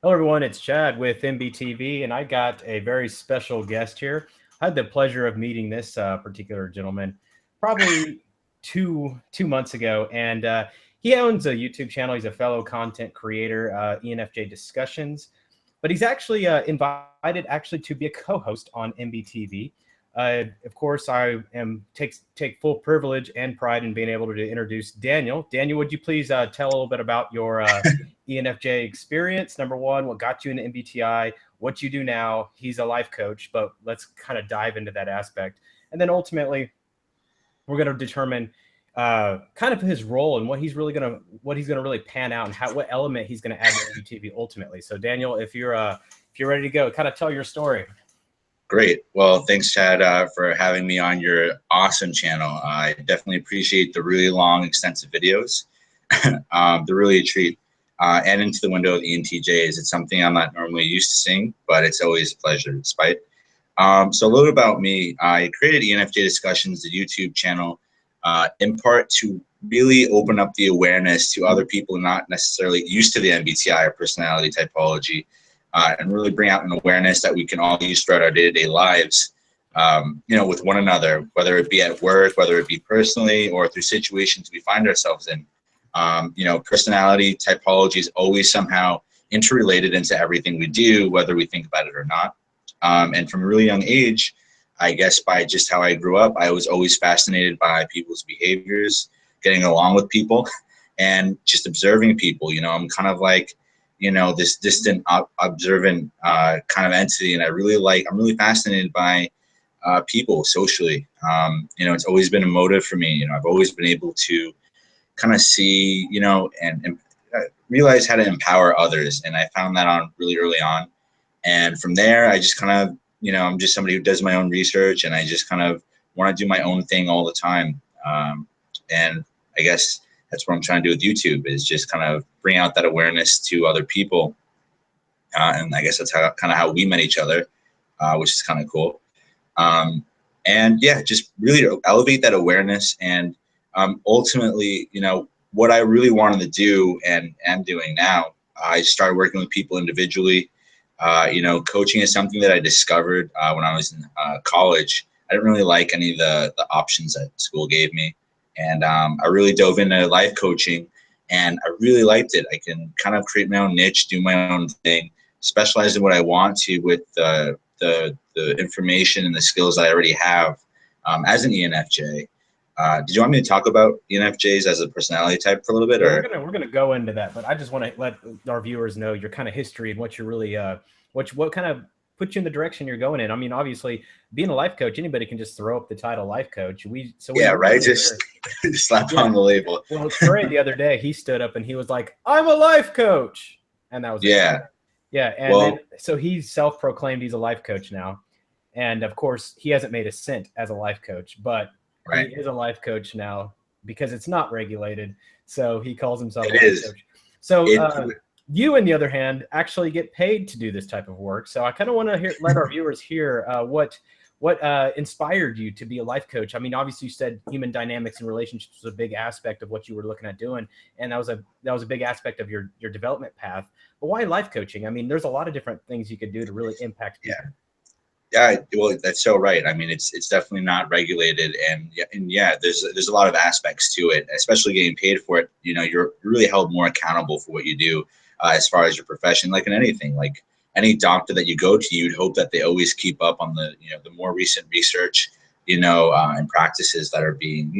Hello, everyone. It's Chad with MBTV, and I got a very special guest here. I had the pleasure of meeting this particular gentleman probably two months ago, and he owns a YouTube channel. He's a fellow content creator, ENFJ Discussions, but he's actually invited to be a co-host on MBTV. Of course, I take full privilege and pride in being able to introduce Daniel. Daniel, would you please tell a little bit about your ENFJ experience? Number one, what got you into MBTI, what you do now? He's a life coach, but let's kind of dive into that aspect. And then ultimately, we're going to determine kind of his role and what he's going to really pan out and what element he's going to add to MBTV ultimately. So Daniel, if you're ready to go, kind of tell your story. Great. Well, thanks, Chad, for having me on your awesome channel. I definitely appreciate the really long, extensive videos. They're really a treat. And Into the Window of the ENTJs. It's something I'm not normally used to seeing, but it's always a pleasure despite. So a little about me. I created ENFJ Discussions, the YouTube channel, in part to really open up the awareness to other people not necessarily used to the MBTI or personality typology, and really bring out an awareness that we can all use throughout our day-to-day lives, with one another, whether it be at work, whether it be personally, or through situations we find ourselves in. Personality typology is always somehow interrelated into everything we do, whether we think about it or not. And from a really young age, I guess by just how I grew up, I was always fascinated by people's behaviors, getting along with people, and just observing people. I'm kind of like, this distant observant kind of entity, and I'm really fascinated by people socially. It's always been a motive for me. I've always been able to kind of see, and realize how to empower others, and I found that on really early on. And from there, I just kind of, I'm just somebody who does my own research, and I just kind of want to do my own thing all the time. And I guess that's what I'm trying to do with YouTube, is just kind of bring out that awareness to other people. And I guess that's how we met each other, which is kind of cool. And yeah, just really elevate that awareness. And ultimately, what I really wanted to do and am doing now, I started working with people individually. Coaching is something that I discovered when I was in college. I didn't really like any of the options that school gave me. And I really dove into life coaching, and I really liked it. I can kind of create my own niche, do my own thing, specialize in what I want to with the information and the skills I already have as an ENFJ. Did you want me to talk about ENFJs as a personality type for a little bit? Yeah, we're gonna go into that, but I just want to let our viewers know your kind of history and what you're really what kind of put you in the direction you're going in. I mean, obviously, being a life coach, anybody can just throw up the title life coach. Just slap on the label. Well, Trey the other day, he stood up and he was like, "I'm a life coach," and that was it. Yeah, and so he's self-proclaimed he's a life coach now, and of course, he hasn't made a cent as a life coach, but he is a life coach now because it's not regulated. So he calls himself a life coach. So you, on the other hand, actually get paid to do this type of work. So I kind of want to let our viewers hear what inspired you to be a life coach. I mean, obviously you said human dynamics and relationships was a big aspect of what you were looking at doing, and that was a big aspect of your development path. But why life coaching? I mean, there's a lot of different things you could do to really impact people. Yeah, well, that's so right. I mean, it's definitely not regulated, and there's a lot of aspects to it, especially getting paid for it. You're really held more accountable for what you do as far as your profession. Like in anything, like any doctor that you go to, you'd hope that they always keep up on the more recent research, and practices that are being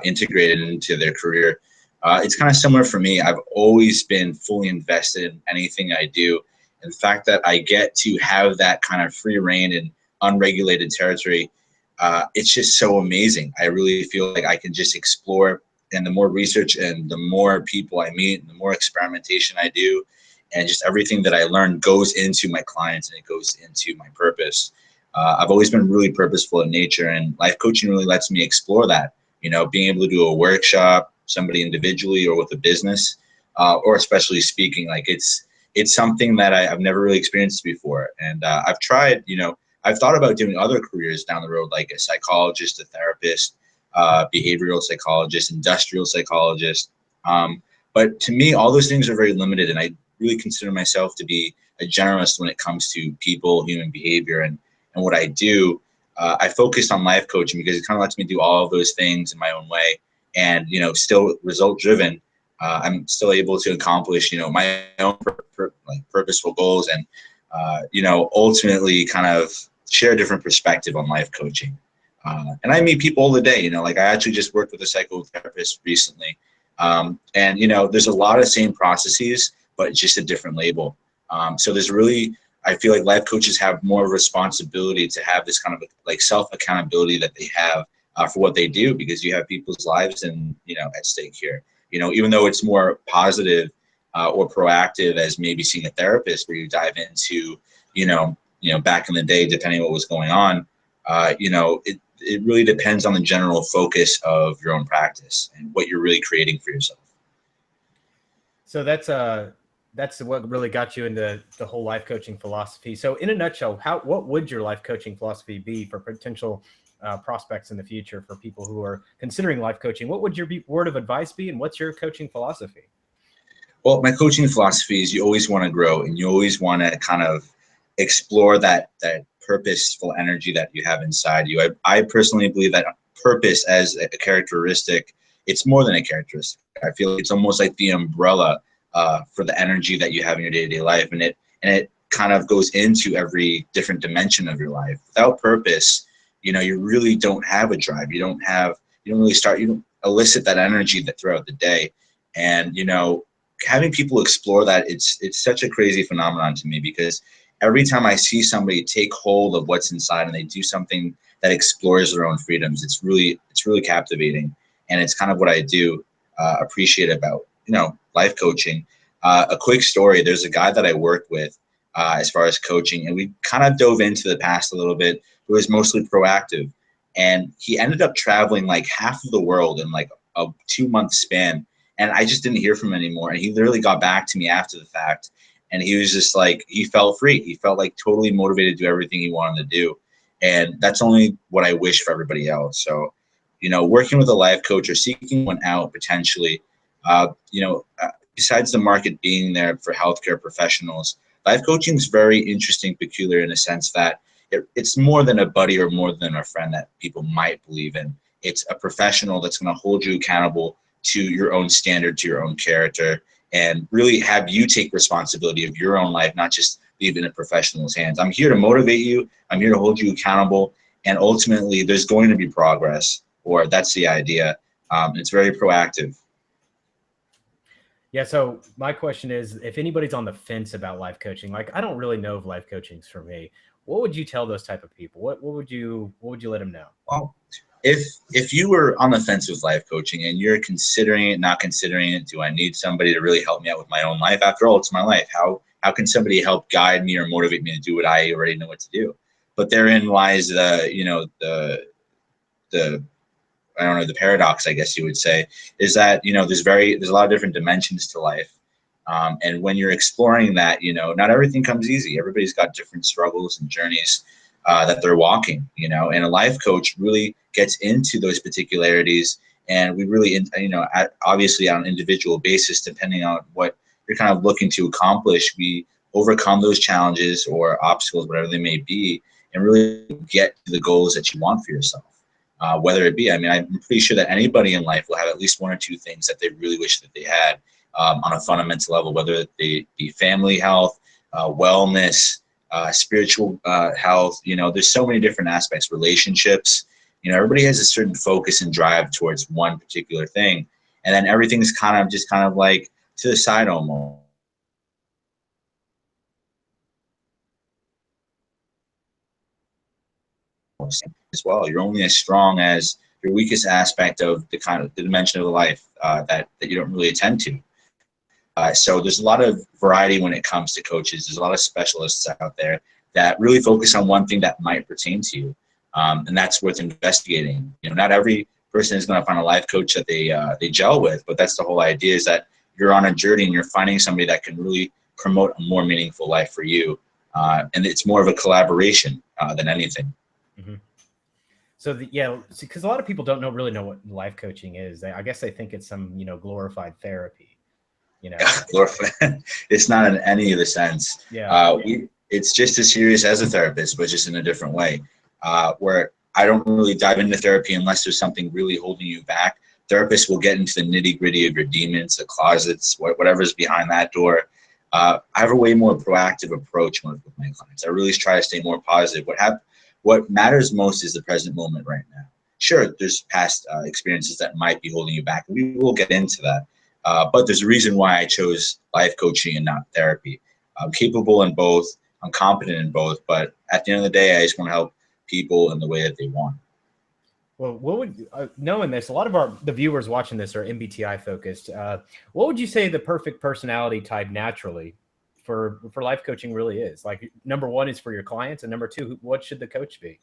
integrated into their career. It's kind of similar for me. I've always been fully invested in anything I do. And the fact that I get to have that kind of free reign in unregulated territory, it's just so amazing. I really feel like I can just explore, and the more research and the more people I meet and the more experimentation I do, and just everything that I learn goes into my clients and it goes into my purpose. I've always been really purposeful in nature, and life coaching really lets me explore that. Being able to do a workshop, somebody individually or with a business, or especially speaking, like it's something that I've never really experienced before. And I've tried, I've thought about doing other careers down the road, like a psychologist, a therapist, behavioral psychologist, industrial psychologist. But to me, all those things are very limited, and I really consider myself to be a generalist when it comes to people, human behavior, and what I do. I focused on life coaching because it kind of lets me do all of those things in my own way, and still result driven. I'm still able to accomplish my own purposeful goals, and ultimately kind of share a different perspective on life coaching. And I meet people all the day. Like I actually just worked with a psychotherapist recently, and there's a lot of same processes, but it's just a different label. So there's really, I feel like life coaches have more responsibility to have this kind of like self accountability that they have for what they do, because you have people's lives and at stake here. Even though it's more positive or proactive as maybe seeing a therapist, where you dive into back in the day, depending on what was going on, it really depends on the general focus of your own practice and what you're really creating for yourself. So that's what really got you into the whole life coaching philosophy. So in a nutshell, what would your life coaching philosophy be for potential prospects in the future, for people who are considering life coaching? What would your word of advice be, and what's your coaching philosophy? Well, my coaching philosophy is you always want to grow, and you always want to kind of explore that purposeful energy that you have inside you. I personally believe that purpose as a characteristic, it's more than a characteristic. I feel like it's almost like the umbrella for the energy that you have in your day-to-day life, and it kind of goes into every different dimension of your life. Without purpose, you really don't have a drive. You don't elicit that energy throughout the day. And having people explore that, it's such a crazy phenomenon to me, because every time I see somebody take hold of what's inside and they do something that explores their own freedoms, it's really captivating. And it's kind of what I do appreciate about life coaching. A quick story: there's a guy that I work with as far as coaching, and we kind of dove into the past a little bit. It was mostly proactive, and he ended up traveling like half of the world in like a 2-month span, and I just didn't hear from him anymore. And he literally got back to me after the fact, and he was just like, he felt free. He felt like totally motivated to do everything he wanted to do. And that's only what I wish for everybody else. So, working with a life coach or seeking one out potentially, besides the market being there for healthcare professionals, life coaching is very interesting, peculiar in a sense that it's more than a buddy or more than a friend that people might believe in. It's a professional that's going to hold you accountable to your own standard, to your own character, and really have you take responsibility of your own life, not just leave it in a professional's hands. I'm here to motivate you. I'm here to hold you accountable. And ultimately, there's going to be progress, or that's the idea. It's very proactive. Yeah. So my question is, if anybody's on the fence about life coaching, like I don't really know if life coaching's for me, what would you tell those type of people? What would you let them know? Well, if you were on the fence with life coaching and you're considering it, not considering it, do I need somebody to really help me out with my own life? After all, it's my life. How can somebody help guide me or motivate me to do what I already know what to do? But therein lies the I don't know, the paradox, I guess you would say, is that there's a lot of different dimensions to life. And when you're exploring that, not everything comes easy. Everybody's got different struggles and journeys that they're walking, and a life coach really gets into those particularities. And we really, obviously on an individual basis, depending on what you're kind of looking to accomplish, we overcome those challenges or obstacles, whatever they may be, and really get to the goals that you want for yourself. Whether it be, I'm pretty sure that anybody in life will have at least one or two things that they really wish that they had on a fundamental level, whether they be family health, wellness, spiritual health. There's so many different aspects, relationships. Everybody has a certain focus and drive towards one particular thing, and then everything's kind of like to the side almost. As well, you're only as strong as your weakest aspect of the dimension of the life that you don't really attend to. So there's a lot of variety when it comes to coaches. There's a lot of specialists out there that really focus on one thing that might pertain to you, and that's worth investigating. Not every person is going to find a life coach that they gel with, but that's the whole idea, is that you're on a journey and you're finding somebody that can really promote a more meaningful life for you, and it's more of a collaboration than anything. Mm-hmm. So because a lot of people don't really know what life coaching is. I guess they think it's some glorified therapy. you know? It's not in any of the sense. Yeah. It's just as serious as a therapist, but just in a different way. Where I don't really dive into therapy unless there's something really holding you back. Therapists will get into the nitty gritty of your demons, the closets, whatever's behind that door. I have a way more proactive approach with my clients. I really try to stay more positive. What matters most is the present moment right now. Sure, there's past experiences that might be holding you back. We will get into that. But there's a reason why I chose life coaching and not therapy. I'm capable in both. I'm competent in both. But at the end of the day, I just want to help people in the way that they want. Well, what would, knowing this, a lot of the viewers watching this are MBTI focused. What would you say the perfect personality type naturally for life coaching really is? Like, number one is for your clients, and number two, what should the coach be?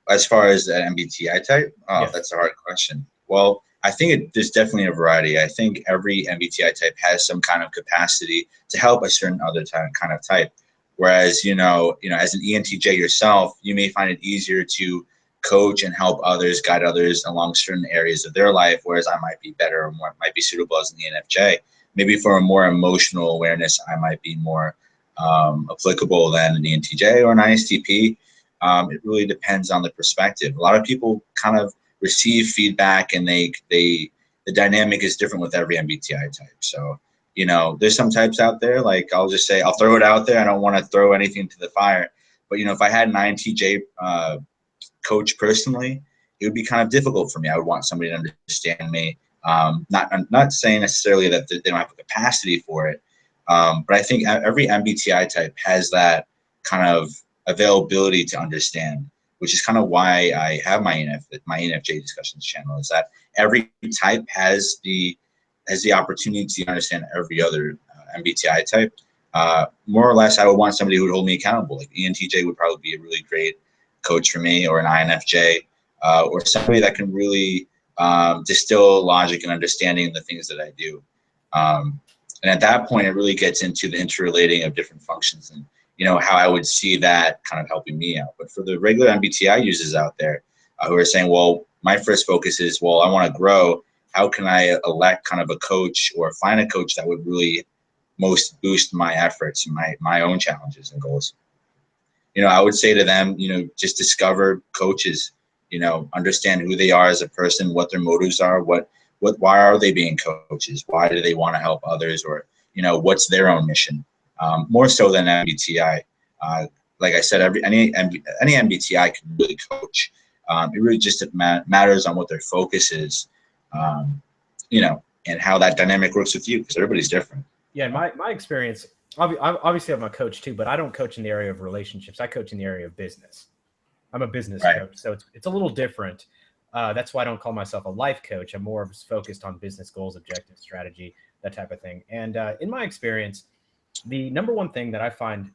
As far as the MBTI type, Yes. That's a hard question. Well, I think there's definitely a variety. I think every MBTI type has some kind of capacity to help a certain other kind of type. Whereas, as an ENTJ yourself, you may find it easier to coach and help others, guide others along certain areas of their life, whereas I might be better or might be suitable as an ENFJ. Maybe for a more emotional awareness, I might be more applicable than an ENTJ or an ISTP. It really depends on the perspective. A lot of people kind of receive feedback, and the dynamic is different with every MBTI type. So, there's some types out there, like I'll just say, I'll throw it out there. I don't want to throw anything to the fire. But, if I had an INTJ coach personally, it would be kind of difficult for me. I would want somebody to understand me. Not saying necessarily that they don't have a capacity for it, but I think every MBTI type has that kind of availability to understand, which is kind of why I have my ENFJ discussions channel. Is that every type has the opportunity to understand every other MBTI type. More or less, I would want somebody who would hold me accountable. Like ENTJ would probably be a really great coach for me, or an INFJ, or somebody that can really distill logic and understanding in the things that I do. And at that point, it really gets into the interrelating of different functions and how I would see that kind of helping me out. But for the regular MBTI users out there who are saying, well, my first focus is, well, I want to grow. How can I elect kind of a coach or find a coach that would really most boost my efforts and my own challenges and goals? I would say to them, just discover coaches, understand who they are as a person, what their motives are, why are they being coaches? Why do they want to help others? Or, what's their own mission? More so than MBTI. Like I said, any MBTI can really coach. It really just matters on what their focus is, and how that dynamic works with you, because everybody's different. Yeah, in my experience, obviously I'm a coach too, but I don't coach in the area of relationships. I coach in the area of business. I'm a business coach, so it's a little different. That's why I don't call myself a life coach. I'm more focused on business goals, objectives, strategy, that type of thing. And in my experience, the number one thing that I find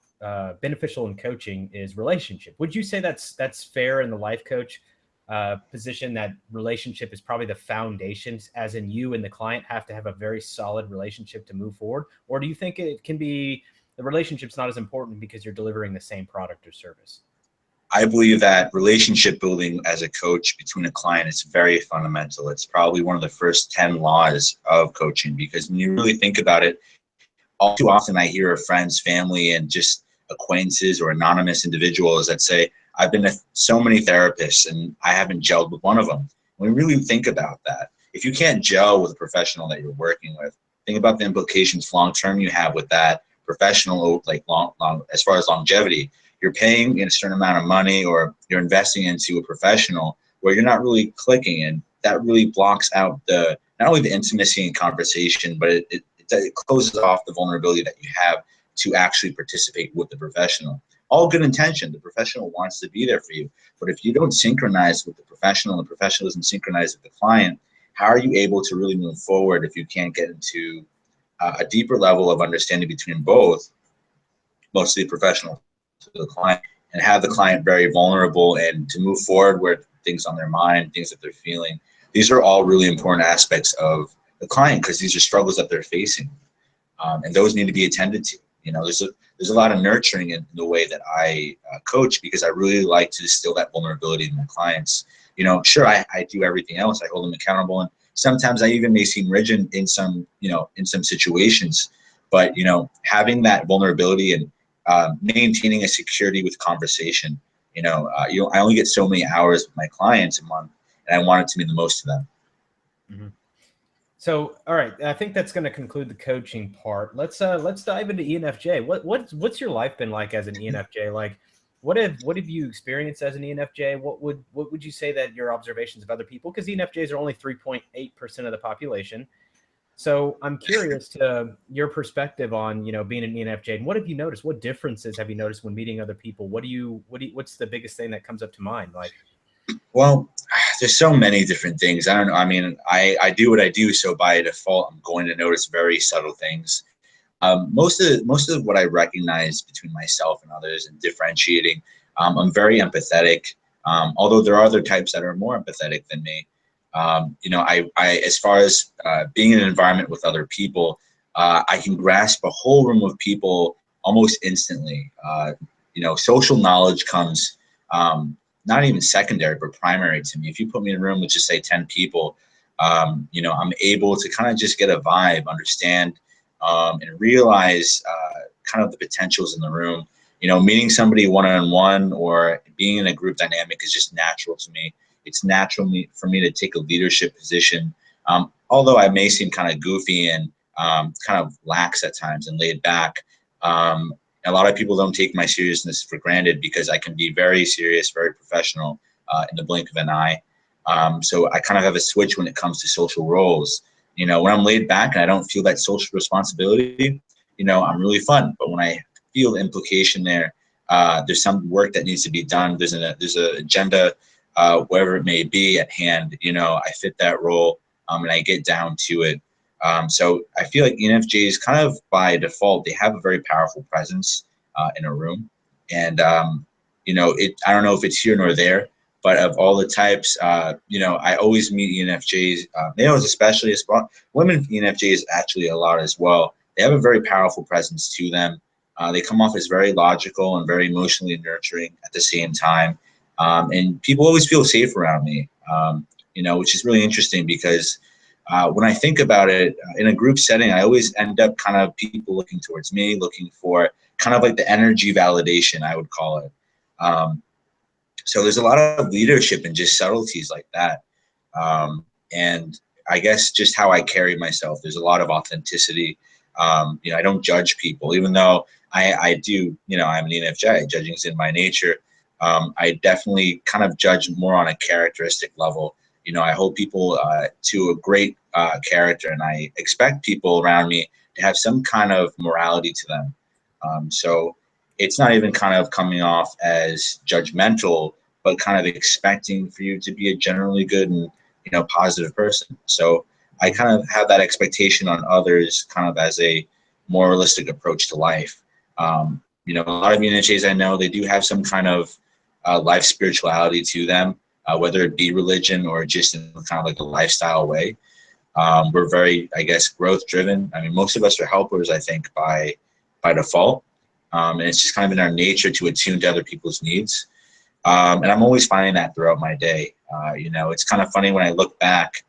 beneficial in coaching is relationship. Would you say that's fair in the life coach position, that relationship is probably the foundation, as in you and the client have to have a very solid relationship to move forward? Or do you think it can be the relationship's not as important because you're delivering the same product or service? I believe that relationship building as a coach between a client is very fundamental. It's probably one of the first 10 laws of coaching, because when you really think about it, all too often I hear of friends, family, and just acquaintances or anonymous individuals that say, I've been to so many therapists and I haven't gelled with one of them. When we really think about that, if you can't gel with a professional that you're working with, think about the implications long-term you have with that professional, like long, as far as longevity. You're paying a certain amount of money, or you're investing into a professional where you're not really clicking, and that really blocks out not only the intimacy and conversation, but it closes off the vulnerability that you have to actually participate with the professional. All good intention. The professional wants to be there for you. But if you don't synchronize with the professional and the professional doesn't synchronize with the client, how are you able to really move forward if you can't get into a deeper level of understanding between both, mostly the professional to the client, and have the client very vulnerable and to move forward with things on their mind, things that they're feeling? These are all really important aspects of the client, because these are struggles that they're facing, and those need to be attended to. There's a lot of nurturing in the way that I coach, because I really like to distill that vulnerability in my clients. Sure, I do everything else. I hold them accountable, and Sometimes I even may seem rigid in some, in some situations, but, having that vulnerability and maintaining a security with conversation, I only get so many hours with my clients a month, and I want it to mean the most to them. Mm-hmm. So, all right, I think that's going to conclude the coaching part. Let's dive into ENFJ. What's your life been like as an ENFJ? Like, what have you experienced as an ENFJ? What would you say that your observations of other people? Because ENFJs are only 3.8% of the population. So I'm curious to your perspective on being an ENFJ, and what have you noticed? What differences have you noticed when meeting other people? What's the biggest thing that comes up to mind? Like, well, there's so many different things. I don't know. I mean, I do what I do, so by default, I'm going to notice very subtle things. Most of what I recognize between myself and others and differentiating, I'm very empathetic. Although there are other types that are more empathetic than me. I as far as being in an environment with other people, I can grasp a whole room of people almost instantly. Social knowledge comes not even secondary, but primary to me. If you put me in a room with just say 10 people, I'm able to kind of just get a vibe, understand, and realize kind of the potentials in the room. Meeting somebody one-on-one or being in a group dynamic is just natural to me. It's natural for me to take a leadership position, although I may seem kind of goofy and kind of lax at times and laid back. A lot of people don't take my seriousness for granted because I can be very serious, very professional in the blink of an eye. So I kind of have a switch when it comes to social roles. When I'm laid back and I don't feel that social responsibility, I'm really fun. But when I feel the implication there, there's some work that needs to be done. There's an agenda, whatever it may be at hand. I fit that role, and I get down to it. So I feel like ENFJs kind of by default, they have a very powerful presence in a room. And, I don't know if it's here nor there, but of all the types, I always meet ENFJs, males especially, women ENFJs actually a lot as well. They have a very powerful presence to them. They come off as very logical and very emotionally nurturing at the same time. And people always feel safe around me, which is really interesting because when I think about it, in a group setting, I always end up kind of people looking towards me, looking for kind of like the energy validation, I would call it. So there's a lot of leadership and just subtleties like that. And I guess just how I carry myself, there's a lot of authenticity. I don't judge people, even though I do, I'm an ENFJ, judging is in my nature. I definitely kind of judge more on a characteristic level. I hold people to a great character, and I expect people around me to have some kind of morality to them. So it's not even kind of coming off as judgmental, but kind of expecting for you to be a generally good and positive person. So I kind of have that expectation on others, kind of as a moralistic approach to life. A lot of ENFJs I know, they do have some kind of life spirituality to them, whether it be religion or just in kind of like a lifestyle way. We're very, I guess, growth driven. I mean, most of us are helpers, I think, by default. And it's just kind of in our nature to attune to other people's needs. And I'm always finding that throughout my day. It's kind of funny when I look back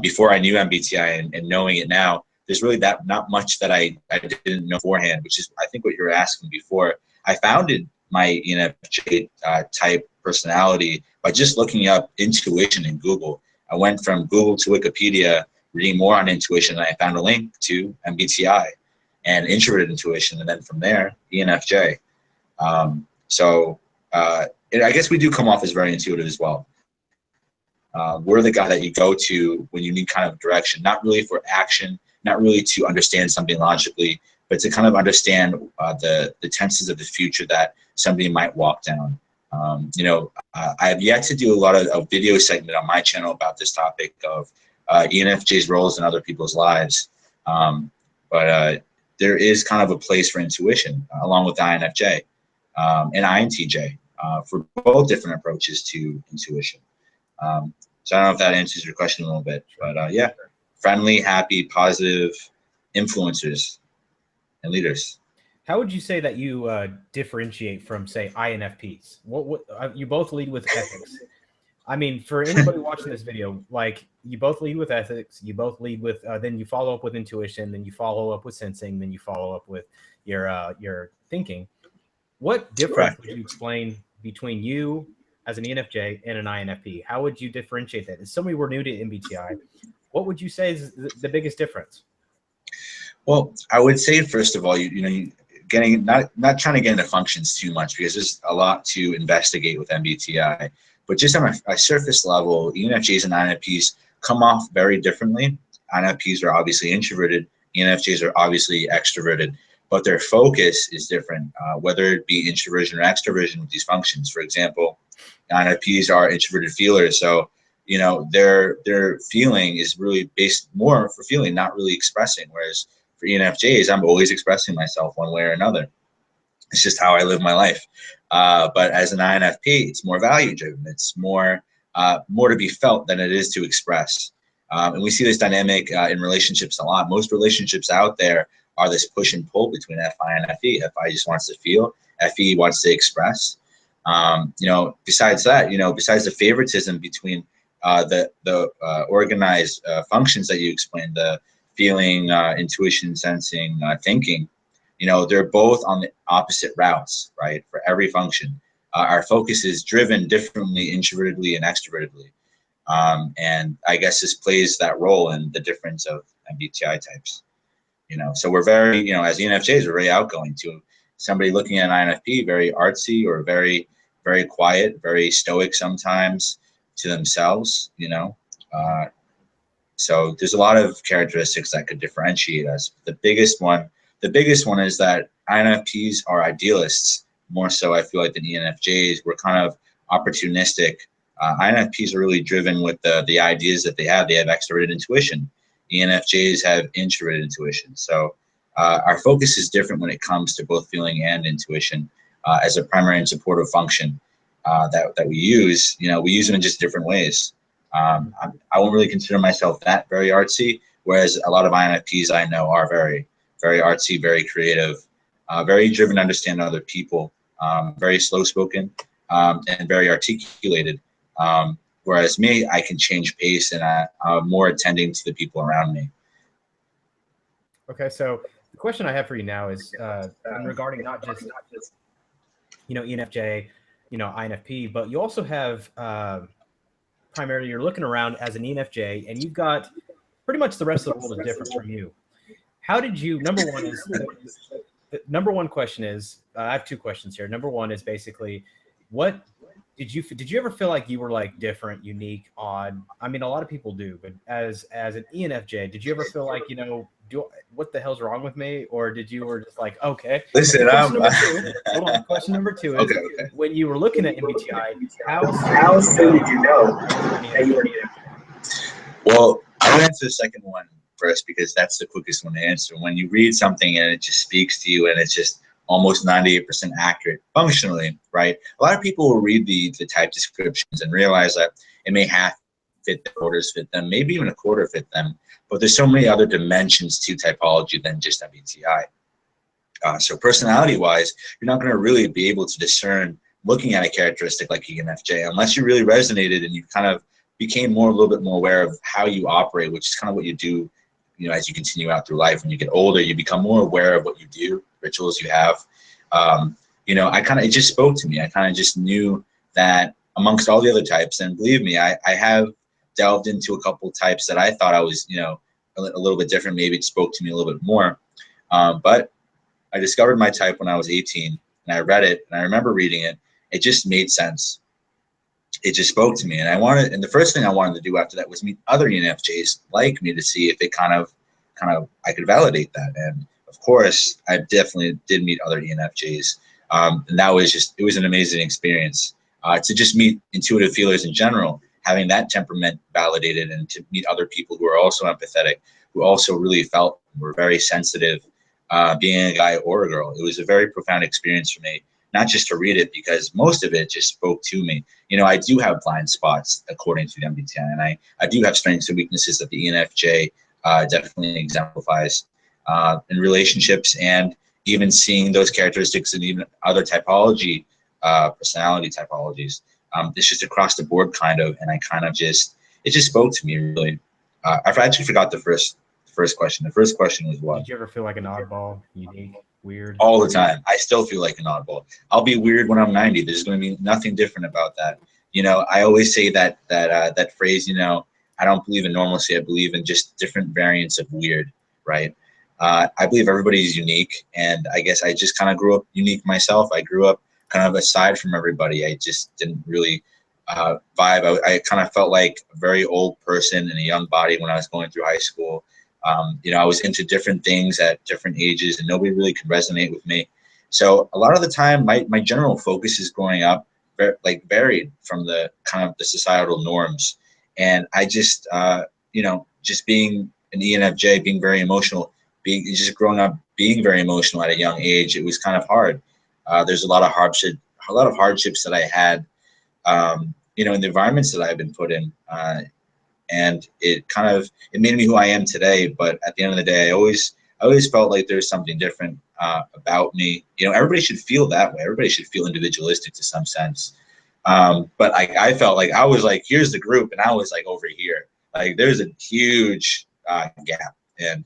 before I knew MBTI and knowing it now, there's really not much that I didn't know beforehand, which is, I think, what you were asking before. I founded my ENFJ type personality by just looking up intuition in Google. I went from Google to Wikipedia, reading more on intuition, and I found a link to MBTI and introverted intuition, and then from there, ENFJ. I guess we do come off as very intuitive as well. We're the guy that you go to when you need kind of direction, not really for action, not really to understand something logically, but to kind of understand the tenses of the future that somebody might walk down. I have yet to do a lot of video segment on my channel about this topic of ENFJ's roles in other people's lives. But there is kind of a place for intuition along with INFJ and INTJ for both different approaches to intuition. So I don't know if that answers your question a little bit, but yeah, friendly, happy, positive influencers and leaders. how would you say that you differentiate from, say, INFPs? You both lead with ethics. I mean, for anybody watching this video, like you both lead with ethics, you both lead with, then you follow up with intuition, then you follow up with sensing, then you follow up with your thinking. What difference would you explain between you as an ENFJ and an INFP? How would you differentiate that? As somebody who are new to MBTI, what would you say is the biggest difference? Well, I would say first of all, getting not trying to get into functions too much because there's a lot to investigate with MBTI. But just on a surface level, ENFJs and INFPs come off very differently. INFPs are obviously introverted. ENFJs are obviously extroverted, but their focus is different, whether it be introversion or extroversion with these functions. For example, INFPs are introverted feelers, so their feeling is really based more for feeling, not really expressing. Whereas for ENFJs, I'm always expressing myself one way or another. It's just how I live my life. But as an INFP, it's more value driven. It's more to be felt than it is to express. And we see this dynamic in relationships a lot. Most relationships out there are this push and pull between FI and FE. FI just wants to feel. FE wants to express. Besides that, besides the favoritism between the organized functions that you explained, the feeling, intuition, sensing, thinking, they're both on the opposite routes, right? For every function, our focus is driven differently, introvertedly and extrovertedly. And I guess this plays that role in the difference of MBTI types. So we're very, as ENFJs, we're very outgoing. To somebody looking at an INFP, very artsy or very, very quiet, very stoic sometimes to themselves, so there's a lot of characteristics that could differentiate us. The biggest one is that INFPs are idealists, more so I feel like than ENFJs. We're kind of opportunistic. INFPs are really driven with the ideas that they have. They have extroverted intuition. ENFJs have introverted intuition. So our focus is different when it comes to both feeling and intuition as a primary and supportive function that we use. We use them in just different ways. I won't really consider myself that very artsy, whereas a lot of INFPs I know are very, very artsy, very creative, very driven to understand other people, very slow-spoken, and very articulated. Whereas me, I can change pace and I'm more attending to the people around me. Okay, so the question I have for you now is regarding not just ENFJ, INFP, but you also have primarily you're looking around as an ENFJ, and you've got pretty much the rest of the world is different from you. How did you? Number one question is I have two questions here. Number one is basically, what did you ever feel like you were like different, unique, odd? I mean, a lot of people do, but as an ENFJ, did you ever feel like what the hell's wrong with me, or did you were just like, okay? Listen, hold on. Question number two is, okay. When you were looking at MBTI, how soon did you know that you were an ENFJ? Well, I'll answer the second one first because that's the quickest one to answer. When you read something and it just speaks to you and it's just almost 98% accurate functionally, right? A lot of people will read the type descriptions and realize that it may half fit the quarters fit them, maybe even a quarter fit them, but there's so many other dimensions to typology than just MBTI. So personality-wise, you're not going to really be able to discern looking at a characteristic like ENFJ unless you really resonated and you kind of became a little bit more aware of how you operate, which is kind of what you do, as you continue out through life. When you get older, you become more aware of what you do, rituals you have. It just spoke to me. I kind of just knew that amongst all the other types, and believe me, I have delved into a couple types that I thought I was, a little bit different. Maybe it spoke to me a little bit more. But I discovered my type when I was 18, and I read it, and I remember reading it. It just made sense. It just spoke to me, and the first thing I wanted to do after that was meet other ENFJs like me to see if it kind of I could validate that. And of course, I definitely did meet other ENFJs, and that was it was an amazing experience to just meet intuitive feelers in general, having that temperament validated, and to meet other people who are also empathetic, who also really felt were very sensitive, being a guy or a girl. It was a very profound experience for me. Not just to read it, because most of it just spoke to me. I do have blind spots according to the MBTI, and I do have strengths and weaknesses that the ENFJ definitely exemplifies in relationships, and even seeing those characteristics in even other typology, personality typologies. It's just across the board kind of, and I kind of just, it just spoke to me really. I actually forgot the first question. The first question was what? Did you ever feel like an oddball, unique, weird? All the time. I still feel like an oddball. I'll be weird when I'm 90. There's going to be nothing different about that. You know, I always say that phrase, you know, I don't believe in normalcy. I believe in just different variants of weird, right? I believe everybody's unique, and I guess I just kind of grew up unique myself. I grew up kind of aside from everybody. I just didn't really vibe. I kind of felt like a very old person in a young body when I was going through high school. You know, I was into different things at different ages, and nobody really could resonate with me. So a lot of the time, my general focus is growing up like varied from the kind of the societal norms. And I just, you know, just being an ENFJ, being very emotional, just growing up being very emotional at a young age, it was kind of hard. There's a lot of hardships that I had, you know, in the environments that I've been put in. And it made me who I am today. But at the end of the day, I always felt like there's something different about me. You know, everybody should feel that way. Everybody should feel individualistic to some sense. But I felt like I was like, here's the group, and I was like over here. Like there's a huge gap, and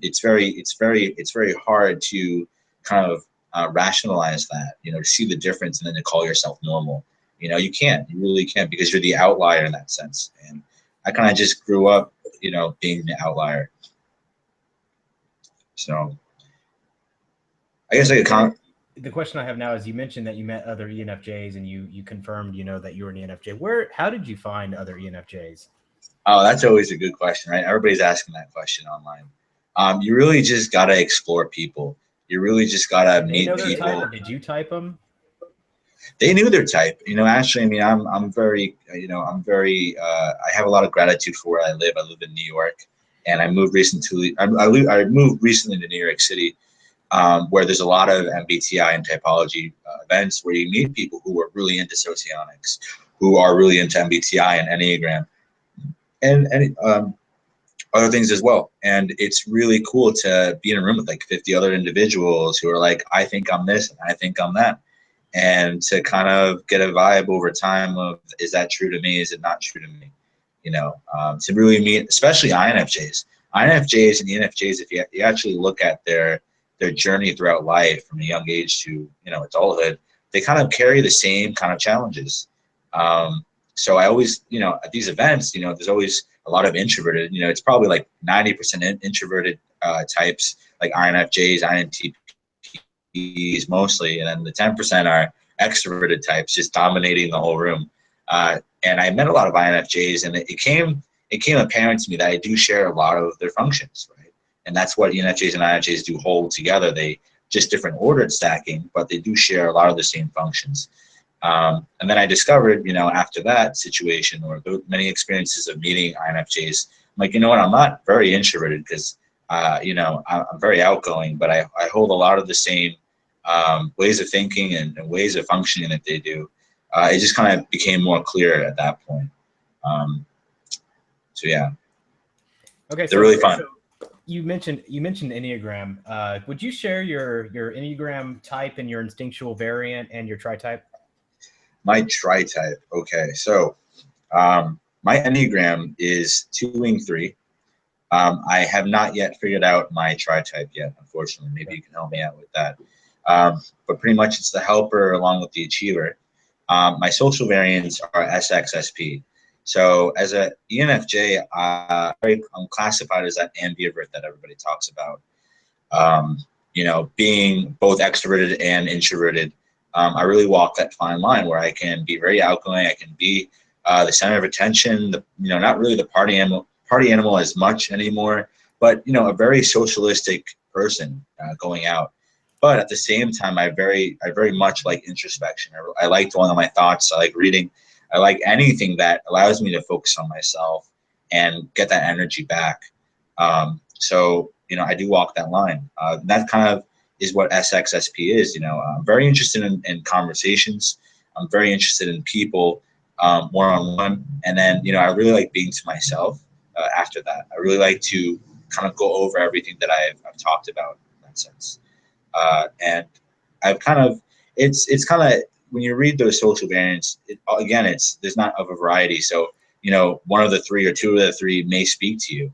it's very hard to kind of rationalize that. You know, to see the difference and then to call yourself normal. You know, you really can't, because you're the outlier in that sense. And I kind of just grew up, you know, being the outlier. So I guess I could comment. The question I have now is, you mentioned that you met other ENFJs and you confirmed, you know, that you were an ENFJ. How did you find other ENFJs? Oh, that's always a good question, right? Everybody's asking that question online. You really just got to explore people. You really just got to meet people. Type, or did you type them? They knew their type. You know, actually, I mean, I'm very, you know, I have a lot of gratitude for where I live. I live in New York, and I moved recently. I moved recently to New York City, where there's a lot of MBTI and typology events where you meet people who are really into Socionics, who are really into MBTI and Enneagram, and other things as well. And it's really cool to be in a room with like 50 other individuals who are like, I think I'm this and I think I'm that. And to kind of get a vibe over time of, is that true to me? Is it not true to me? You know, to really meet, especially INFJs and ENFJs, if you actually look at their journey throughout life from a young age to, you know, adulthood, they kind of carry the same kind of challenges. So I always, you know, at these events, you know, there's always a lot of introverted, you know, it's probably like 90% introverted types, like INFJs, INTPs mostly, and then the 10% are extroverted types, just dominating the whole room. And I met a lot of INFJs, and it became apparent to me that I do share a lot of their functions, right? And that's what ENFJs and INFJs do hold together. They just different ordered stacking, but they do share a lot of the same functions. And then I discovered, you know, after that situation, or many experiences of meeting INFJs, I'm like, you know what, I'm not very introverted because, you know, I'm very outgoing, but I hold a lot of the same ways of thinking and ways of functioning that they do. It just kind of became more clear at that point. So yeah. Okay, they're really fun. So you mentioned Enneagram. Would you share your Enneagram type and your instinctual variant and your tri-type? My tri-type. Okay, so my Enneagram is 2 wing 3. I have not yet figured out my tri-type yet, unfortunately. Maybe you can help me out with that. But pretty much it's the helper along with the achiever. My social variants are SXSP. So as a ENFJ, I'm classified as that ambivert that everybody talks about. You know, being both extroverted and introverted. I really walk that fine line where I can be very outgoing. I can be the center of attention. You know, not really the party animal as much anymore, but you know, a very socialistic person going out. But at the same time, I very much like introspection. I like dwelling on my thoughts. I like reading. I like anything that allows me to focus on myself and get that energy back. So you know, I do walk that line. That kind of is what SXSP is. You know, I'm very interested in conversations. I'm very interested in people one-on-one. And then, you know, I really like being to myself after that. I really like to kind of go over everything that I've talked about in that sense. And I've kind of, it's kind of when you read those social variants, again, there's not of a variety. So, you know, one of the three or two of the three may speak to you.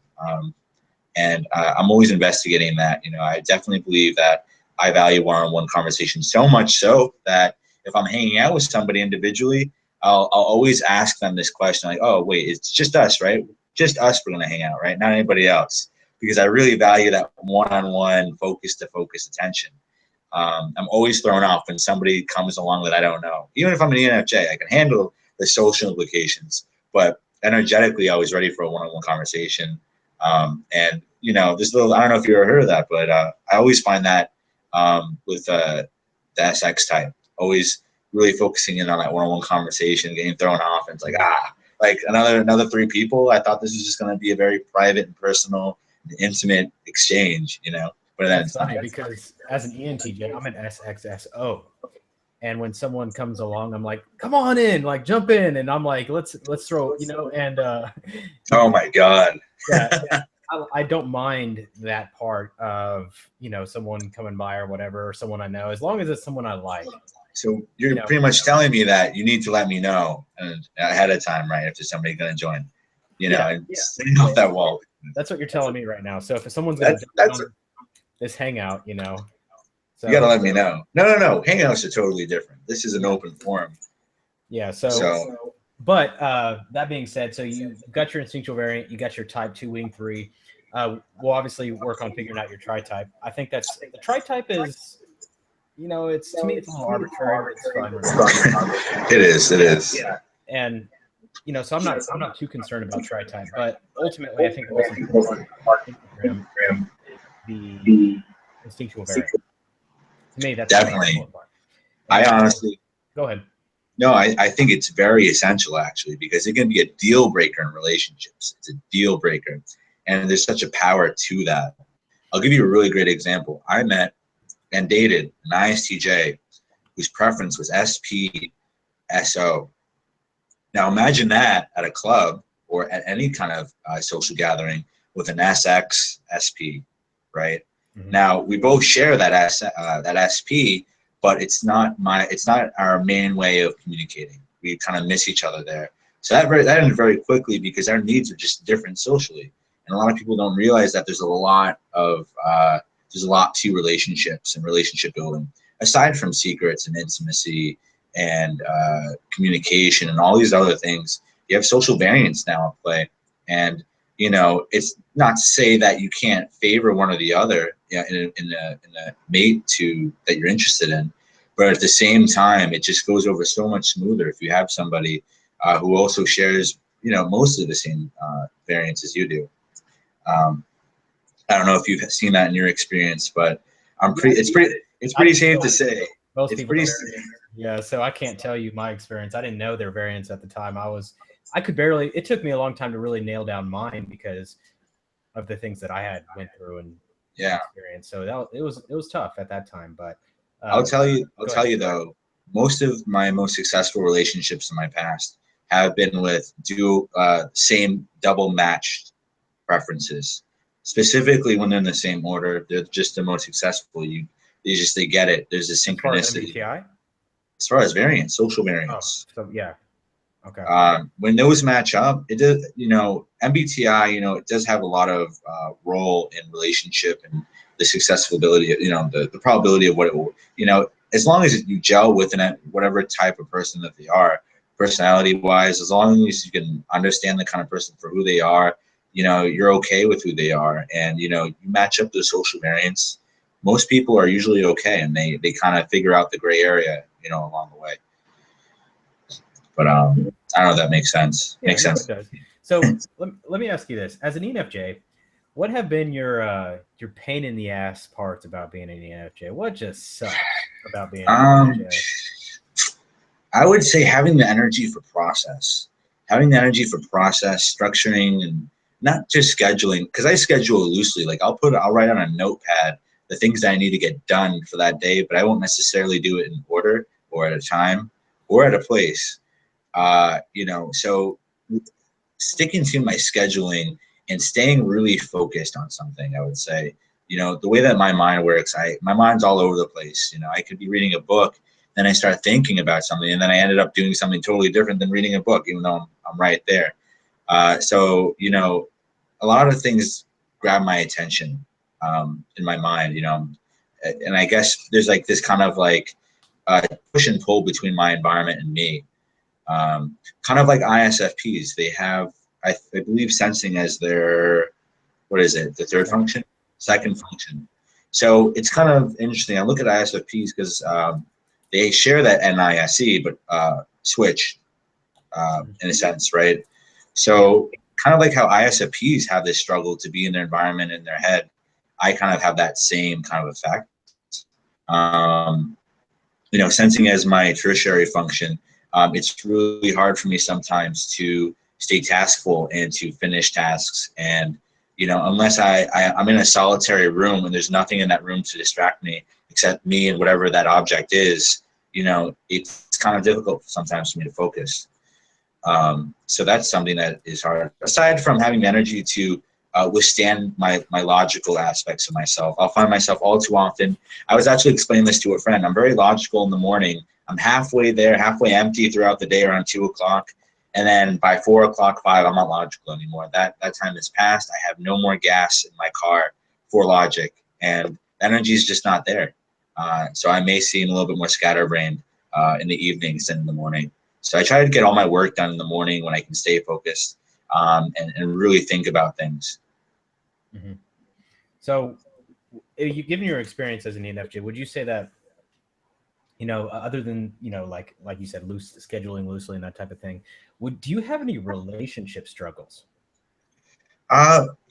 And I'm always investigating that. You know, I definitely believe that I value one-on-one conversation so much so that if I'm hanging out with somebody individually, I'll always ask them this question, like, oh, wait, it's just us, right? Just us, we're going to hang out, right? Not anybody else. Because I really value that one-on-one, focus-to-focus attention. I'm always thrown off when somebody comes along that I don't know. Even if I'm an ENFJ, I can handle the social implications, but energetically, I was ready for a one-on-one conversation. And, you know, this little, I don't know if you ever heard of that, but I always find that with the SX type, always really focusing in on that one-on-one conversation, getting thrown off, and it's like, like another three people. I thought this was just going to be a very private and personal and intimate exchange, you know. But then it's funny because as an ENTJ, I'm an SXSO. And when someone comes along, I'm like, come on in, like jump in. And I'm like, let's throw, you know, and oh my God. Yeah, I don't mind that part of, you know, someone coming by or whatever, or someone I know, as long as it's someone I like. So you're pretty much telling me that you need to let me know ahead of time, right? If there's somebody going to join, you know, and sitting off that wall. That's what you're telling me right now. So if someone's going to jump on this hangout, you know. So, you got to let me know. No. Hangouts are totally different. This is an open forum. Yeah. So but that being said, so you got your instinctual variant, you got your type 2 wing 3. We'll obviously work on figuring out your tri-type. I think the tri-type is, you know, it's, to me, it's a little arbitrary, but it's fun. It is. Yeah. And, you know, so I'm not too concerned about tri-type, but ultimately I think the most important part of the instinctual variant. To me, that's definitely. The part. I honestly go ahead. No, I think it's very essential, actually, because it can be a deal breaker in relationships. It's a deal breaker. And there's such a power to that. I'll give you a really great example. I met and dated an INTJ whose preference was SPSO. Now imagine that at a club or at any kind of social gathering with an SX-SP, right? Mm-hmm. Now we both share that SP, but it's not our main way of communicating. We kind of miss each other there. So that ended very quickly because our needs are just different socially. And a lot of people don't realize that there's a lot to relationships and relationship building, aside from secrets and intimacy and communication and all these other things. You have social variance now at play. And, you know, it's not to say that you can't favor one or the other in a mate that you're interested in, but at the same time, it just goes over so much smoother if you have somebody who also shares, you know, most of the same variants as you do. I don't know if you've seen that in your experience, but it's pretty safe to say. Most people yeah, so I can't tell you my experience. I didn't know their variants at the time. It took me a long time to really nail down mine because of the things that I had went through and experienced. So it was tough at that time. But I'll tell you though, most of my most successful relationships in my past have been with same double matched preferences. Specifically when they're in the same order, they're just the most successful. They get it. There's a synchronicity. As far as variance, social variance. Oh, so yeah. Okay. When those match up, it does, you know, MBTI, you know, it does have a lot of role in relationship and the successfulity, you know, the probability of what it will, you know, as long as you gel with whatever type of person that they are, personality wise, as long as you can understand the kind of person for who they are, you know, you're okay with who they are, and, you know, you match up the social variance. Most people are usually okay, and they kind of figure out the gray area, you know, along the way. But I don't know if that makes sense. Yeah, makes sense. It does. So let me ask you this: as an ENFJ, what have been your pain in the ass parts about being an ENFJ? What just sucks about being an ENFJ? I would say having the energy for process, structuring, and not just scheduling. Because I schedule loosely. Like I'll write on a notepad the things that I need to get done for that day, but I won't necessarily do it in order or at a time or at a place. You know, so sticking to my scheduling and staying really focused on something, I would say, you know, the way that my mind works, my mind's all over the place. You know, I could be reading a book then I start thinking about something, and then I ended up doing something totally different than reading a book, even though I'm right there. So, you know, a lot of things grab my attention in my mind, you know, and I guess there's like this kind of like push and pull between my environment and me. Kind of like ISFPs, they have, I believe, sensing as their, what is it, the third function? Second function. So it's kind of interesting. I look at ISFPs because they share that NISE, but switch in a sense, right? So kind of like how ISFPs have this struggle to be in their environment in their head, I kind of have that same kind of effect. You know, sensing as my tertiary function, it's really hard for me sometimes to stay taskful and to finish tasks. And, you know, unless I'm in a solitary room and there's nothing in that room to distract me except me and whatever that object is, you know, it's kind of difficult sometimes for me to focus. So that's something that is hard. Aside from having the energy to withstand my logical aspects of myself, I'll find myself all too often. I was actually explaining this to a friend. I'm very logical in the morning. I'm halfway there, halfway empty throughout the day around 2 o'clock. And then by 4 o'clock, 5, I'm not logical anymore. That time has passed. I have no more gas in my car for logic. And energy is just not there. So I may seem a little bit more scatterbrained in the evenings than in the morning. So I try to get all my work done in the morning when I can stay focused and really think about things. Mm-hmm. So you, given your experience as an ENFJ, would you say that, you know, other than, you know, like you said, scheduling loosely and that type of thing, do you have any relationship struggles?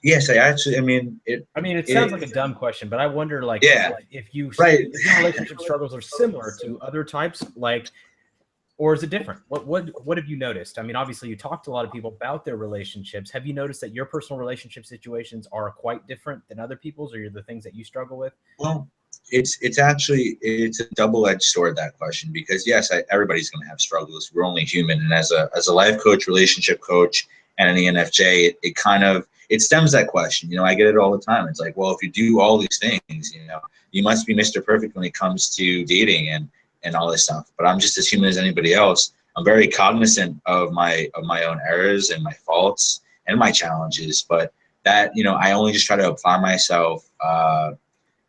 Yes, I mean, it sounds like a dumb question, but I wonder, like, yeah, if your right. relationship struggles are similar to other types, like, or is it different? What have you noticed? I mean, obviously you talked to a lot of people about their relationships. Have you noticed that your personal relationship situations are quite different than other people's, or the things that you struggle with? Well, it's actually, it's a double-edged sword, that question, because yes, everybody's going to have struggles. We're only human, and as a life coach, relationship coach, and an ENFJ, it kind of, it stems that question. You know, I get it all the time. It's like, well, if you do all these things, you know, you must be Mr. Perfect when it comes to dating and all this stuff. But I'm just as human as anybody else. I'm very cognizant of my own errors and my faults and my challenges. But that, you know, I only just try to apply myself,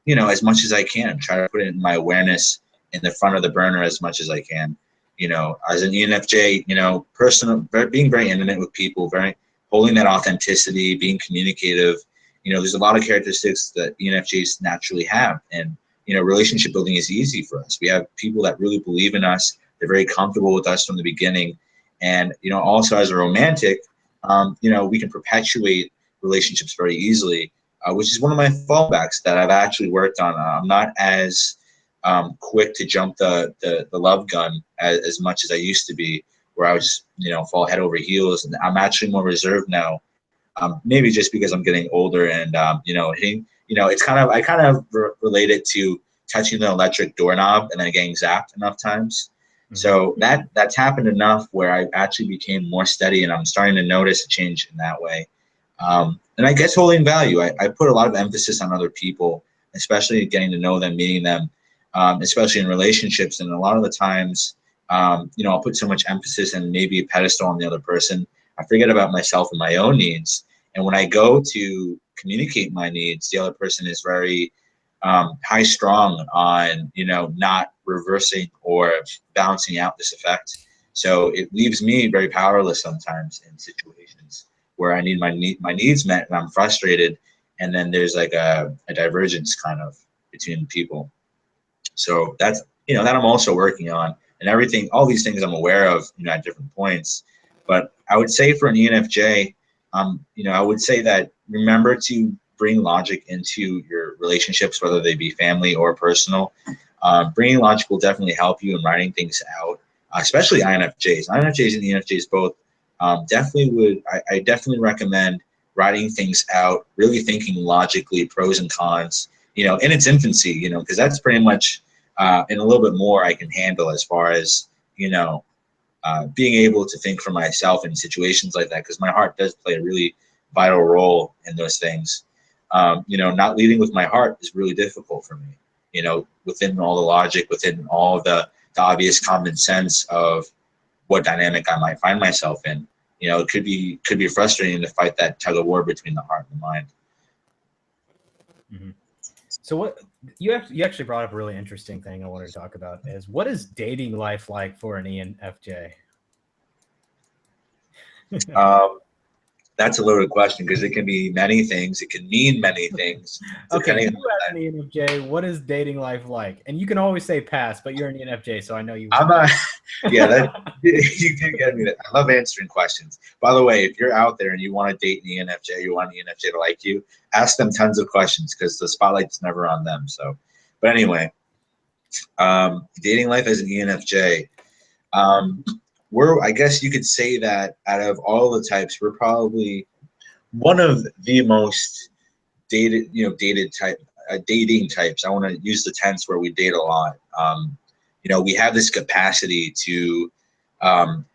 you know, as much as I can. Try to put it in my awareness in the front of the burner as much as I can. You know, as an ENFJ, you know, being very intimate with people, holding that authenticity, being communicative. You know, there's a lot of characteristics that ENFJs naturally have, and you know, relationship building is easy for us. We have people that really believe in us. They're very comfortable with us from the beginning, and you know, also as a romantic, you know, we can perpetuate relationships very easily, which is one of my fallbacks that I've actually worked on. I'm not as quick to jump the love gun as much as I used to be, where I was, you know, fall head over heels, and I'm actually more reserved now. Maybe just because I'm getting older and you know, you know, it's kind of, I kind of relate it to touching the electric doorknob and then getting zapped enough times. Mm-hmm. So that's happened enough where I actually became more steady, and I'm starting to notice a change in that way. And I guess holding value, I put a lot of emphasis on other people, especially getting to know them, meeting them, especially in relationships. And a lot of the times, you know, I'll put so much emphasis and maybe a pedestal on the other person, I forget about myself and my own needs. And when I go to communicate my needs, the other person is very high strung on, you know, not reversing or balancing out this effect. So it leaves me very powerless sometimes in situations where I need my needs met and I'm frustrated. And then there's like a divergence kind of between people. So that's, you know, that I'm also working on, and everything, all these things I'm aware of, you know, at different points. But I would say for an ENFJ, you know, I would say that remember to bring logic into your relationships, whether they be family or personal. Bringing logic will definitely help you in writing things out, especially INFJs. INFJs and ENFJs both definitely would, I definitely recommend writing things out, really thinking logically, pros and cons, you know, in its infancy, you know, because that's pretty much, and a little bit more I can handle as far as, you know, being able to think for myself in situations like that, because my heart does play a really vital role in those things. You know, not leading with my heart is really difficult for me, you know, within all the logic, within all the the obvious common sense of what dynamic I might find myself in. You know, it could be frustrating to fight that tug of war between the heart and the mind. Mm-hmm. So what you actually brought up a really interesting thing I wanted to talk about is, what is dating life like for an ENFJ? That's a loaded question because it can be many things. It can mean many things. Okay, you as an ENFJ, what is dating life like? And you can always say pass, but you're an ENFJ, so I know you. I'm not. Yeah, that you can get me. I love answering questions. By the way, if you're out there and you want to date an ENFJ, you want an ENFJ to like you, ask them tons of questions because the spotlight's never on them. So, but anyway, dating life as an ENFJ. I guess you could say that out of all the types, we're probably one of the most dating types. I want to use the tense where we date a lot. We have this capacity to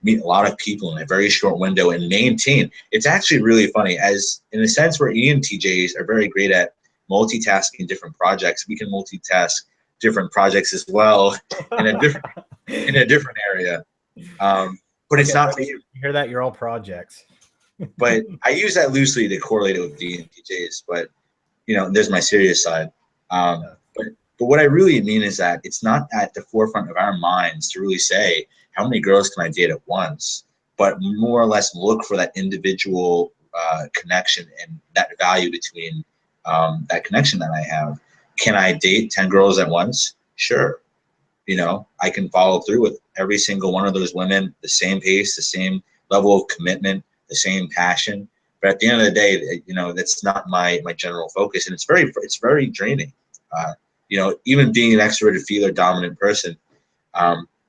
meet a lot of people in a very short window and maintain. It's actually really funny, as in a sense where ENTJs are very great at multitasking different projects. We can multitask different projects as well in a different area. But it's not for you. You hear that? You're all projects. But I use that loosely to correlate it with the ENTJs. But there's my serious side. But what I really mean is that it's not at the forefront of our minds to really say how many girls can I date at once, but more or less look for that individual connection and that value between that connection that I have. Can I date 10 girls at once? Sure. I can follow through with every single one of those women, the same pace, the same level of commitment, the same passion. But at the end of the day, that's not my general focus, and it's very draining. Even being an extroverted, feeler, dominant person,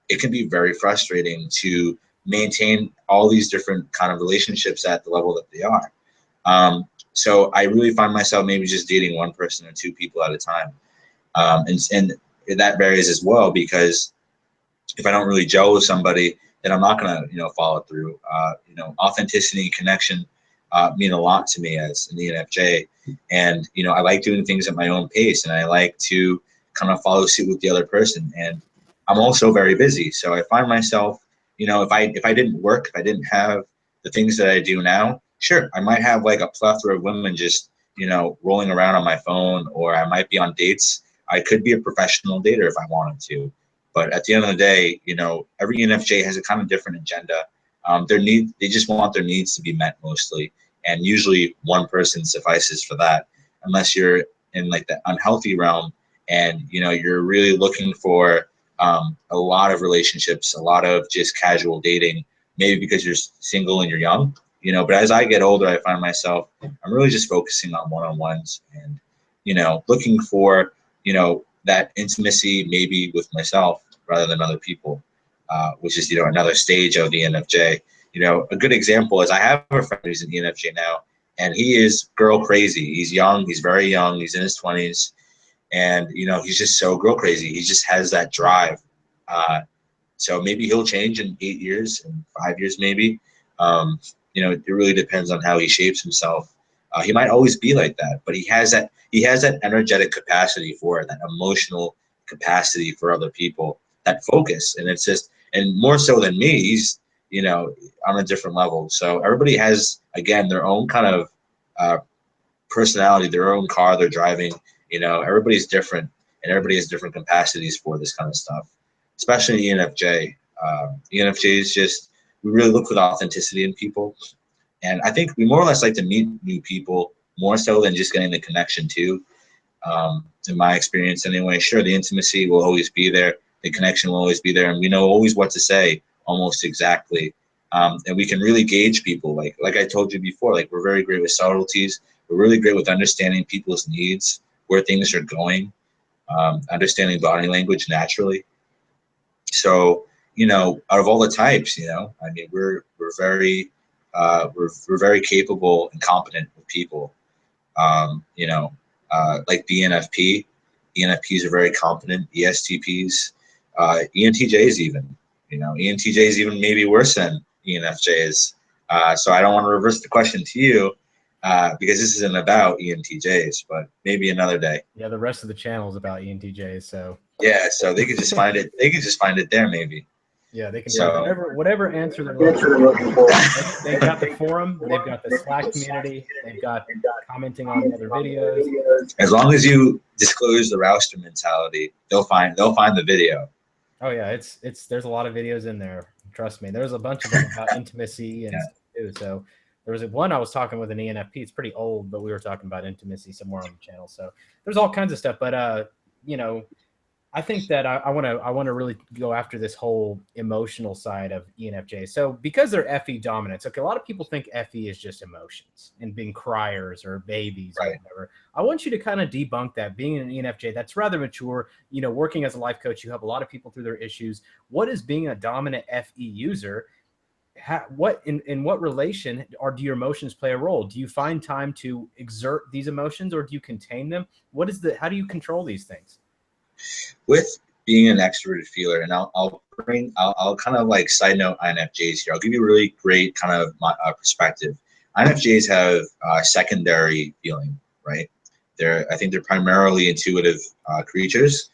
it can be very frustrating to maintain all these different kind of relationships at the level that they are. So I really find myself maybe just dating one person or two people at a time, and that varies as well, because if I don't really gel with somebody, then I'm not gonna follow through. Authenticity and connection mean a lot to me as an ENFJ, and I like doing things at my own pace, and I like to kind of follow suit with the other person. And I'm also very busy, so I find myself, if I didn't work, if I didn't have the things that I do now, sure, I might have like a plethora of women just rolling around on my phone, or I might be on dates. I could be a professional dater if I wanted to, but at the end of the day, every ENFJ has a kind of different agenda. They just want their needs to be met mostly, and usually one person suffices for that, unless you're in like the unhealthy realm and you're really looking for a lot of relationships, a lot of just casual dating, maybe because you're single and you're young. But as I get older, I find myself, I'm really just focusing on one-on-ones and looking for that intimacy maybe with myself rather than other people, which is another stage of the ENFJ. A good example is I have a friend who's an ENFJ now, and he is girl crazy. He's young, he's very young, he's in his 20s, and he's just so girl crazy. He just has that drive. So maybe he'll change in 8 years, in 5 years maybe. It really depends on how he shapes himself. He might always be like that, but he has that energetic capacity for it, that emotional capacity for other people, that focus. And it's just, and more so than me, he's on a different level. So everybody has, again, their own kind of personality, their own car they're driving. Everybody's different, and everybody has different capacities for this kind of stuff, especially ENFJ. ENFJ is just, we really look for the authenticity in people. And I think we more or less like to meet new people more so than just getting the connection too. In my experience anyway, sure, the intimacy will always be there. The connection will always be there. And we know always what to say almost exactly. And we can really gauge people. Like I told you before, like we're very great with subtleties. We're really great with understanding people's needs, where things are going, understanding body language naturally. So, out of all the types, I mean, we're very capable and competent with people. Like the ENFP. ENFPs are very competent. ESTPs, ENTJs even. ENTJs even maybe worse than ENFJs. So I don't want to reverse the question to you, because this isn't about ENTJs, but maybe another day. Yeah, the rest of the channel is about ENTJs, so Yeah, so they could just find it. They could just find it there, maybe. yeah, they can So find whatever answer they're looking for. They've got the forum, they've got the Slack community, they've got commenting on the other videos. as long as you disclose the Rouster mentality, they'll find the video. Oh yeah, it's there's a lot of videos in there. Trust me. There's a bunch of them about intimacy and stuff too. So there was one I was talking with an ENFP. It's pretty old, but we were talking about intimacy somewhere on the channel. So there's all kinds of stuff. But you know, I think that I want to really go after this whole emotional side of ENFJ. So because they're FE dominants, okay, a lot of people think FE is just emotions and being criers or babies or whatever. I want you to kind of debunk that. Being an ENFJ, that's rather mature. You know, working as a life coach, you help a lot of people through their issues. What is being a dominant FE user? What in what relation do your emotions play a role? Do you find time to exert these emotions or do you contain them? How do you control these things? With being an extroverted feeler, and I'll kind of like side note INFJs here. I'll give you a really great kind of perspective. INFJs have secondary feeling, right? I think they're primarily intuitive creatures,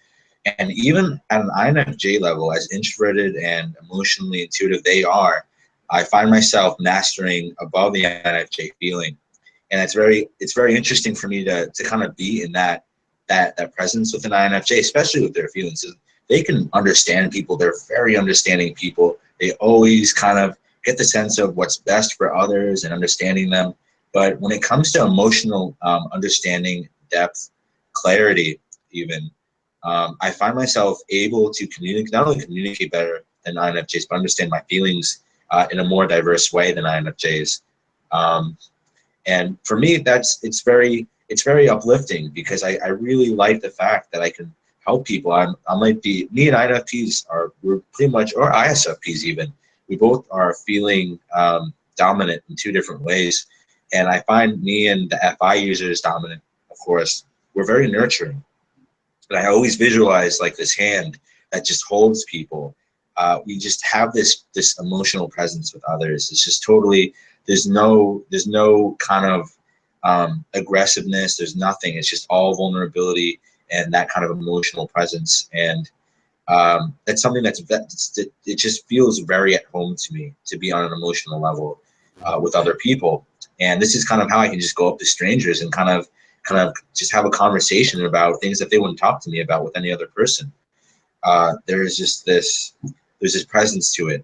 and even at an INFJ level, as introverted and emotionally intuitive they are, I find myself mastering above the INFJ feeling, and it's very interesting for me to kind of be in that presence with an INFJ, especially with their feelings. They can understand people. They're very understanding people. They always kind of get the sense of what's best for others and understanding them. But when it comes to emotional understanding, depth, clarity, even, I find myself able to not only communicate better than INFJs, but understand my feelings in a more diverse way than INFJs. And for me, it's very uplifting because I really like the fact that I can help people. Me and INFPs we're pretty much, or ISFPs even, we both are feeling dominant in two different ways. And I find me and the FI users dominant, of course, we're very nurturing. And I always visualize like this hand that just holds people. We just have this emotional presence with others. It's just totally, there's no kind of aggressiveness. There's nothing. It's just all vulnerability and that kind of emotional presence. And that's something it just feels very at home to me to be on an emotional level with other people. And this is kind of how I can just go up to strangers and kind of just have a conversation about things that they wouldn't talk to me about with any other person. There's this presence to it.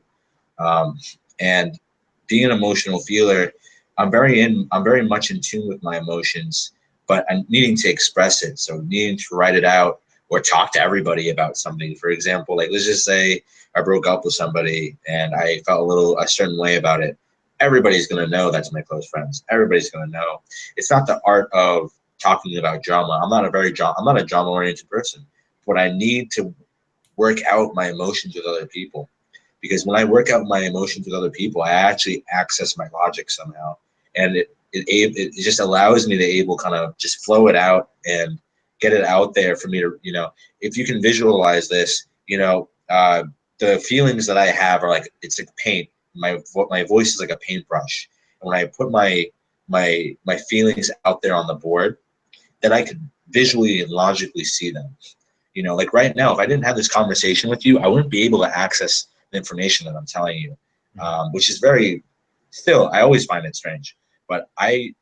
And being an emotional feeler, I'm very much in tune with my emotions, but I'm needing to express it. So needing to write it out or talk to everybody about something. For example, like let's just say I broke up with somebody and I felt a certain way about it. Everybody's gonna know that's my close friends. Everybody's gonna know. It's not the art of talking about drama. I'm not a drama-oriented person, but I need to work out my emotions with other people. Because when I work out my emotions with other people, I actually access my logic somehow. And it just allows me to able kind of just flow it out and get it out there for me to, if you can visualize this, the feelings that I have are like, it's like paint. My voice is like a paintbrush. And when I put my feelings out there on the board, then I could visually and logically see them. Like right now, if I didn't have this conversation with you, I wouldn't be able to access the information that I'm telling you, which is I always find it strange, but I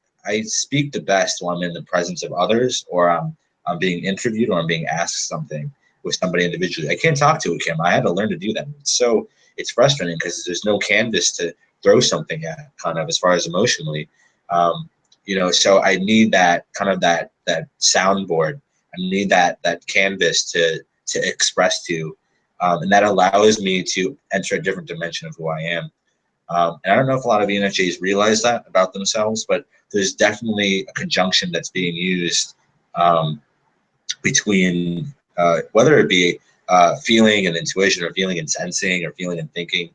speak the best when I'm in the presence of others, or I'm being interviewed, or I'm being asked something with somebody individually. I can't talk to a camera. I had to learn to do that. It's frustrating because there's no canvas to throw something at, kind of as far as emotionally, so I need that kind of that soundboard. I need that canvas to express to. And that allows me to enter a different dimension of who I am. And I don't know if a lot of ENFJs realize that about themselves, but there's definitely a conjunction that's being used between whether it be feeling and intuition, or feeling and sensing, or feeling and thinking.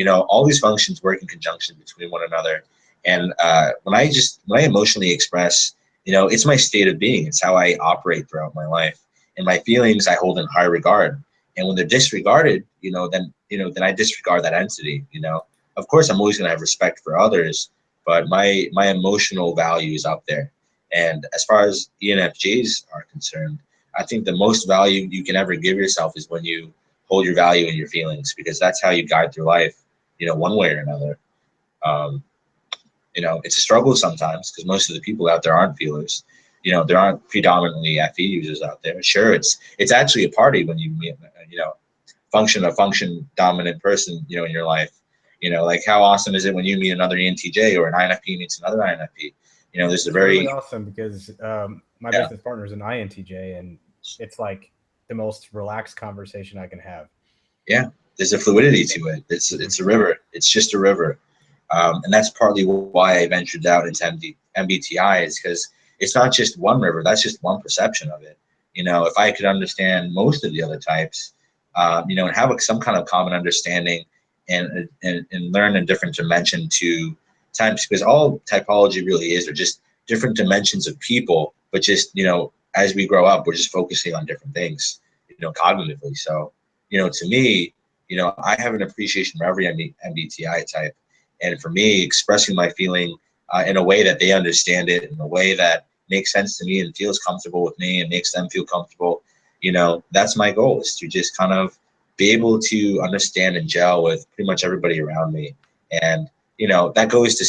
All these functions work in conjunction between one another. And when I emotionally express, it's my state of being. It's how I operate throughout my life. And my feelings I hold in high regard. And when they're disregarded, then I disregard that entity. Of course, I'm always going to have respect for others, but my emotional value is up there. And as far as ENFJs are concerned, I think the most value you can ever give yourself is when you hold your value in your feelings, because that's how you guide through life, you know, one way or another. You know, it's a struggle sometimes because most of the people out there aren't feelers. You know, there aren't predominantly FE users out there. Sure, it's actually a party when you meet, you know, a function dominant person, you know, in your life. You know, like how awesome is it when you meet another ENTJ or an INFP meets another INFP? You know, there's a very really awesome because my business partner is an INTJ, and it's like the most relaxed conversation I can have. Yeah, there's a fluidity to it. It's a river. It's just a river. And that's partly why I ventured out into MBTI, is because it's not just one river. That's just one perception of it. You know, if I could understand most of the other types, you know, and have some kind of common understanding and learn a different dimension to types, because all typology really is are just different dimensions of people, but just, you know, as we grow up, we're just focusing on different things, you know, cognitively. So, you know, to me, you know, I have an appreciation for every MBTI type. And for me, expressing my feeling in a way that they understand it, in a way that makes sense to me and feels comfortable with me and makes them feel comfortable, you know, that's my goal, is to just kind of be able to understand and gel with pretty much everybody around me. And, you know, that goes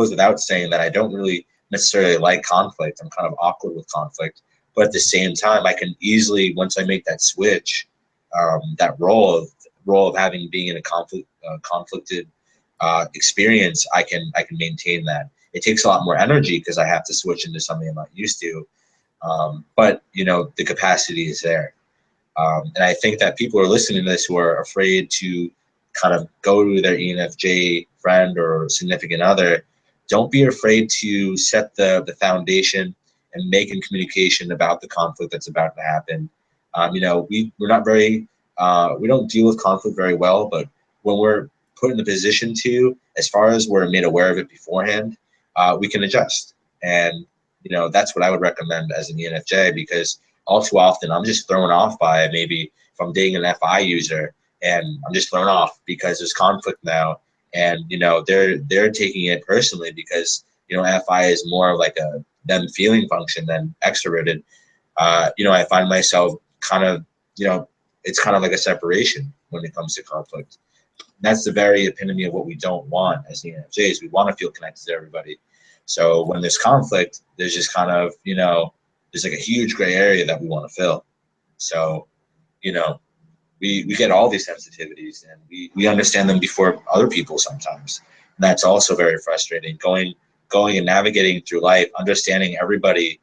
without saying that I don't really necessarily like conflict. I'm kind of awkward with conflict. But at the same time, I can easily, once I make that switch, that role of having being in a conflicted experience, I can maintain that. It takes a lot more energy because I have to switch into something I'm not used to. But you know, the capacity is there. And I think that people are listening to this who are afraid to kind of go to their ENFJ friend or significant other. Don't be afraid to set the foundation and make in communication about the conflict that's about to happen. You know, we're not very, we don't deal with conflict very well, but when we're put in the position to, as far as we're made aware of it beforehand, we can adjust. And, you know, that's what I would recommend as an ENFJ, because all too often I'm just thrown off by, maybe if I'm dating an FI user and I'm just thrown off because there's conflict now, and you know they're taking it personally because, you know, FI is more of like a them feeling function than extroverted. You know, I find myself kind of, you know, it's kind of like a separation when it comes to conflict. That's the very epitome of what we don't want as ENFJs. We want to feel connected to everybody. So when there's conflict, there's just kind of, you know, there's like a huge gray area that we want to fill. So, you know, we get all these sensitivities, and we understand them before other people sometimes. And that's also very frustrating. Going and navigating through life, understanding everybody,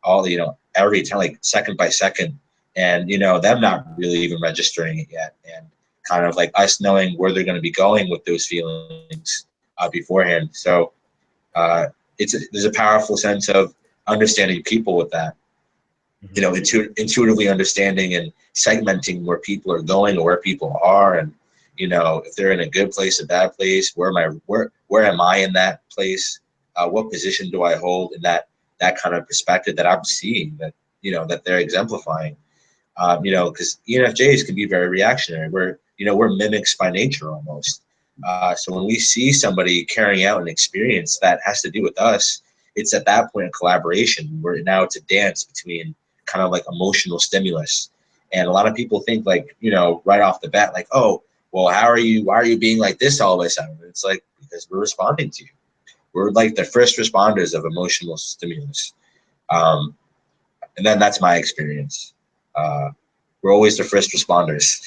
all, you know, every time, like second by second, and, you know, them not really even registering it yet. And kind of like us knowing where they're going to be going with those feelings beforehand. So there's a powerful sense of understanding people with that. You know, intuitively understanding and segmenting where people are going or where people are, and, you know, if they're in a good place, a bad place, where am I in that place? What position do I hold in that kind of perspective that I'm seeing, that, you know, that they're exemplifying? You know, because ENFJs can be very reactionary. We're mimics by nature almost. So when we see somebody carrying out an experience that has to do with us, it's at that point a collaboration where now it's a dance between kind of like emotional stimulus. And a lot of people think, like, you know, right off the bat, like, oh, well, why are you being like this all of a sudden? It's like, because we're responding to you. We're like the first responders of emotional stimulus. And then that's my experience. We're always the first responders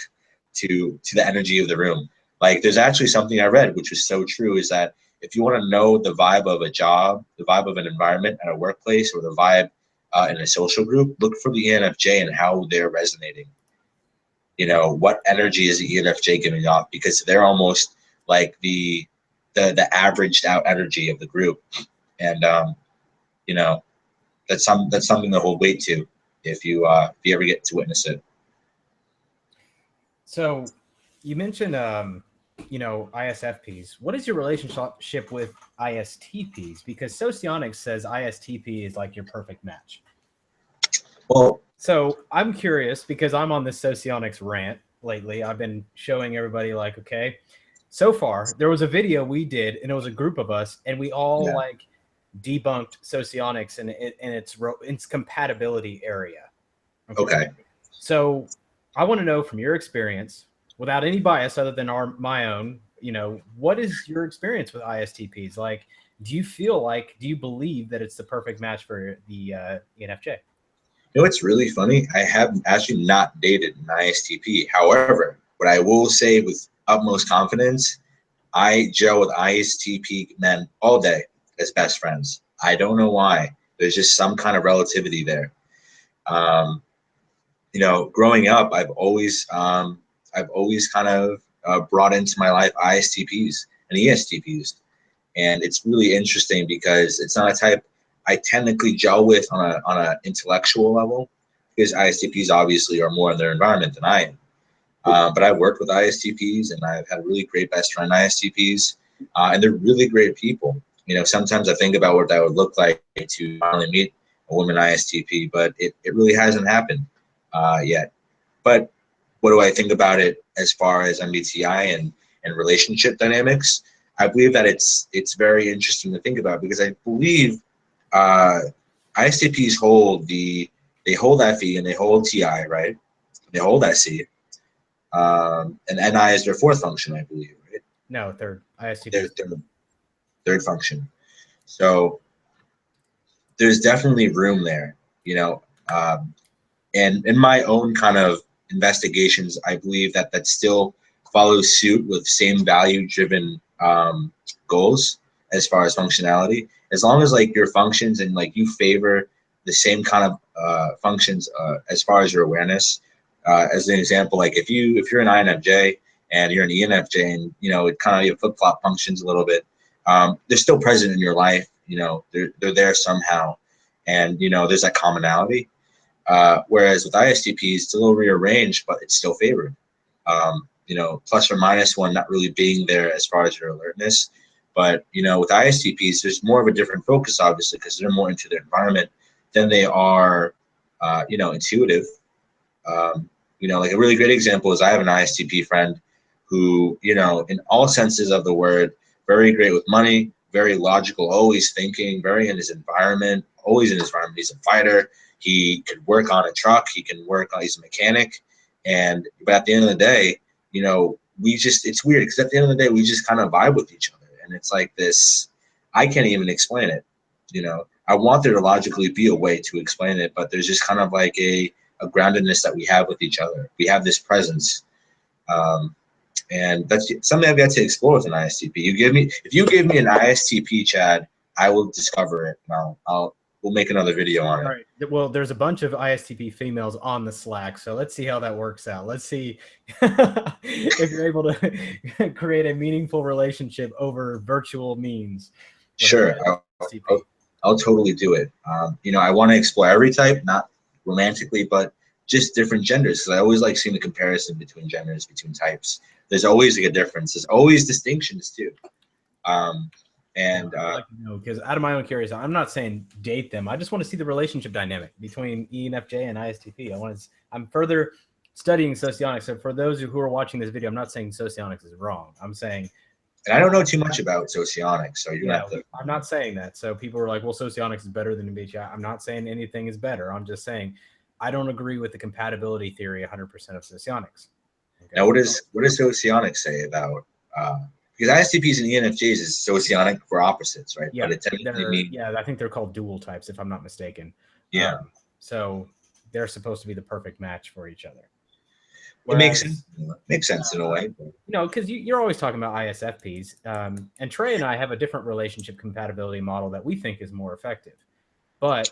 to the energy of the room. Like, there's actually something I read, which was so true, is that if you want to know the vibe of a job, the vibe of an environment at a workplace, or the vibe in a social group, look for the ENFJ and how they're resonating. You know, what energy is the ENFJ giving off? Because they're almost like the averaged out energy of the group. And you know, that's something to hold weight to if you ever get to witness it. So you mentioned you know, ISFPs. What is your relationship with ISTPs? Because Socionics says ISTP is like your perfect match. Well, so I'm curious because I'm on this Socionics rant lately. I've been showing everybody, like, okay, so far, there was a video we did, and it was a group of us, and we all like debunked Socionics and its compatibility area. Okay. So I want to know from your experience, without any bias other than my own, what is your experience with ISTPs? Like, do you believe that it's the perfect match for the ENFJ? You know, it's really funny. I have actually not dated an ISTP. However, what I will say with utmost confidence, I gel with ISTP men all day as best friends. I don't know why. There's just some kind of relativity there. Growing up, I've always kind of brought into my life ISTPs and ESTPs, and it's really interesting because it's not a type I technically gel with on an intellectual level, because ISTPs obviously are more in their environment than I am. But I've worked with ISTPs, and I've had really great best friend ISTPs, and they're really great people. Sometimes I think about what that would look like to finally meet a woman ISTP, but it really hasn't happened yet. But what do I think about it as far as MBTI and relationship dynamics? I believe that it's very interesting to think about, because I believe ISTPs hold FE and they hold TI, right? They hold SE, and NI is their fourth function, I believe, right? No, third. ISTP. Third function. So there's definitely room there, and in my own kind of investigations, I believe that still follows suit with same value-driven goals as far as functionality. As long as like your functions and like you favor the same kind of functions as far as your awareness. As an example, like if you're an INFJ and you're an ENFJ, and it kind of flip-flop functions a little bit, they're still present in your life. They're there somehow, and there's that commonality. Whereas with ISTPs, it's a little rearranged, but it's still favored. Plus or minus one not really being there as far as your alertness. But, with ISTPs, there's more of a different focus, obviously, because they're more into their environment than they are, intuitive. Like a really great example is I have an ISTP friend who, in all senses of the word, very great with money, very logical, always thinking, very in his environment, always in his environment. He's a fighter. He could work on a truck. He's a mechanic. But at the end of the day, it's weird, because at the end of the day, we just kind of vibe with each other. And it's like this, I can't even explain it. I want there to logically be a way to explain it, but there's just kind of like a groundedness that we have with each other. We have this presence. And that's something I've got to explore with an ISTP. If you give me an ISTP, Chad, I will discover it. And we'll make another video on it. All right. Well, there's a bunch of ISTP females on the Slack, so let's see how that works out. Let's see if you're able to create a meaningful relationship over virtual means. Sure, I'll totally do it. I want to explore every type, not romantically, but just different genders, because I always like seeing the comparison between genders, between types. There's always like a difference. There's always distinctions too. Because out of my own curiosity, I'm not saying date them. I just want to see the relationship dynamic between ENFJ and ISTP. I'm further studying Socionics. So for those who are watching this video, I'm not saying Socionics is wrong. I'm saying, and I don't know too much about Socionics, so I'm not saying that. So people are like, well, Socionics is better than MBTI. I'm not saying anything is better. I'm just saying I don't agree with the compatibility theory 100% of Socionics. Okay? Now, what does Socionics say about? Because ISTPs and ENFJs is socionic for opposites, right? Yeah, but it technically I think they're called dual types, if I'm not mistaken. Yeah. So they're supposed to be the perfect match for each other. Whereas, it makes sense in a way. Because you're always talking about ISFPs, and Trey and I have a different relationship compatibility model that we think is more effective. But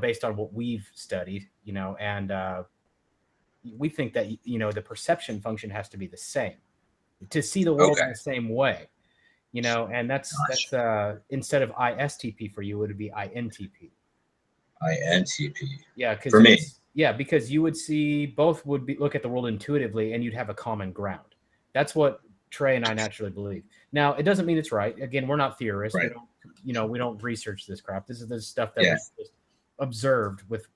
based on what we've studied, and we think that the perception function has to be the same to see the world in the same way, and that's instead of ISTP for you, it would be INTP. INTP. Yeah, because for me, because you would see both would look at the world intuitively, and you'd have a common ground. That's what Trey and I naturally believe. Now, it doesn't mean it's right. Again, we're not theorists. Right. We don't research this crap. This is the stuff that we just observed with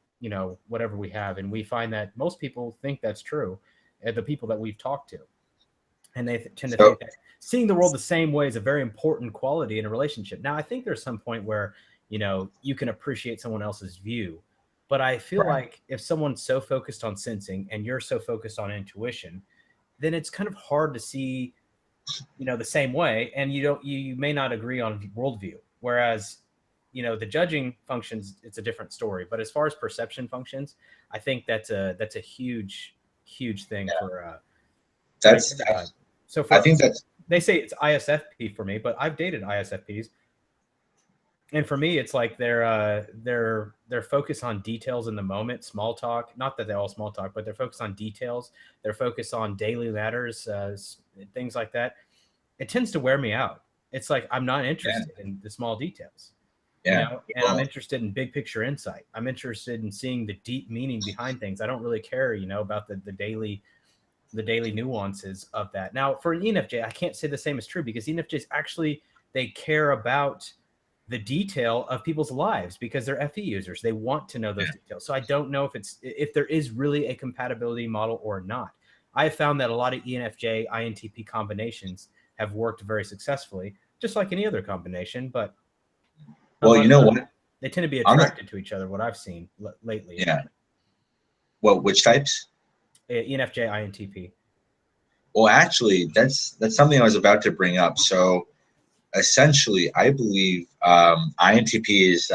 whatever we have, and we find that most people think that's true. The people that we've talked to. and they tend to So think that seeing the world the same way is a very important quality in a relationship. Now, I think there's some point where, you know, you can appreciate someone else's view, but I feel right. like if someone's so focused on sensing and you're so focused on intuition, then it's kind of hard to see, you know, the same way, and you may not agree on worldview. Whereas, you know, the judging functions, it's a different story. But as far as perception functions, I think that's a huge thing for like everybody. That's So I for think that's they say it's ISFP for me, but I've dated ISFPs, and for me, it's like they're focused on details in the moment, small talk. Not that they're all small talk, but they're focused on details. They're focused on daily matters, things like that. It tends to wear me out. It's like I'm not yeah, interested in the small details, you yeah. know, and I'm Well, interested in big picture insight. I'm interested in seeing the deep meaning behind things. I don't really care, you know, about the daily nuances of that. Now, for an ENFJ, I can't say the same is true because ENFJs actually they care about the detail of people's lives because they're FE users. They want to know those yeah. details. So I don't know if there is really a compatibility model or not. I have found that a lot of ENFJ INTP combinations have worked very successfully, just like any other combination. But a Well, lot you of know times what? they tend to be On the attracted to each other. What I've seen lately, yeah. anyway. Well, which types? ENFJ INTP. Well, actually, that's something I was about to bring up. So essentially, I believe INTP is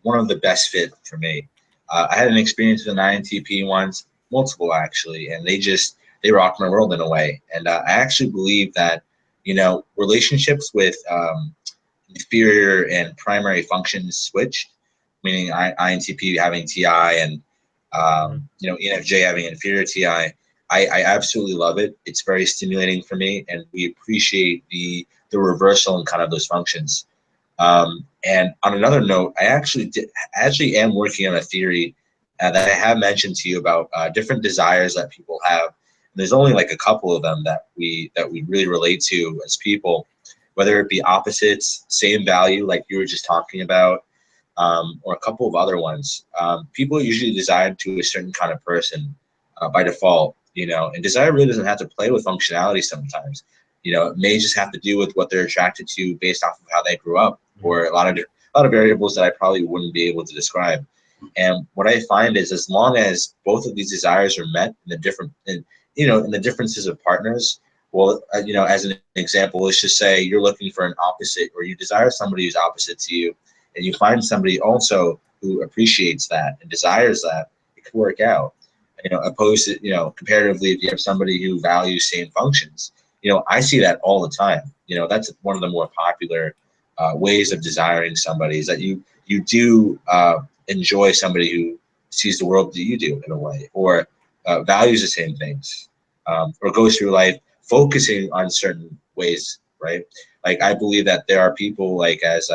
one of the best fit for me. I had an experience with an INTP once, multiple actually, and they rocked my world in a way. And I actually believe that relationships with inferior and primary functions switch, meaning INTP having TI and Mhm. ENFJ having inferior TI. I absolutely love it. It's very stimulating for me, and we appreciate the reversal in kind of those functions. And on another note, actually am working on a theory that I have mentioned to you about different desires that people have. And there's only like a couple of them that we really relate to as people, whether it be opposites, same value, like you were just talking about, or a couple of other ones. People usually desire to a certain kind of person by default, and desire really doesn't have to play with functionality sometimes. It may just have to do with what they're attracted to based off of how they grew up, Mhm. or a lot of variables that I probably wouldn't be able to describe. And what I find is, as long as both of these desires are met in the differences of partners. Well, as an example, let's just say you're looking for an opposite, or you desire somebody who's opposite to you, and you find somebody also who appreciates that and desires that. It could work out. Opposed to, comparatively, if you have somebody who values same functions, I see that all the time. That's one of the more popular ways of desiring somebody, is that you do enjoy somebody who sees the world that you do in a way, or values the same things, or goes through life focusing on certain ways, right? Like, I believe that there are people, like, as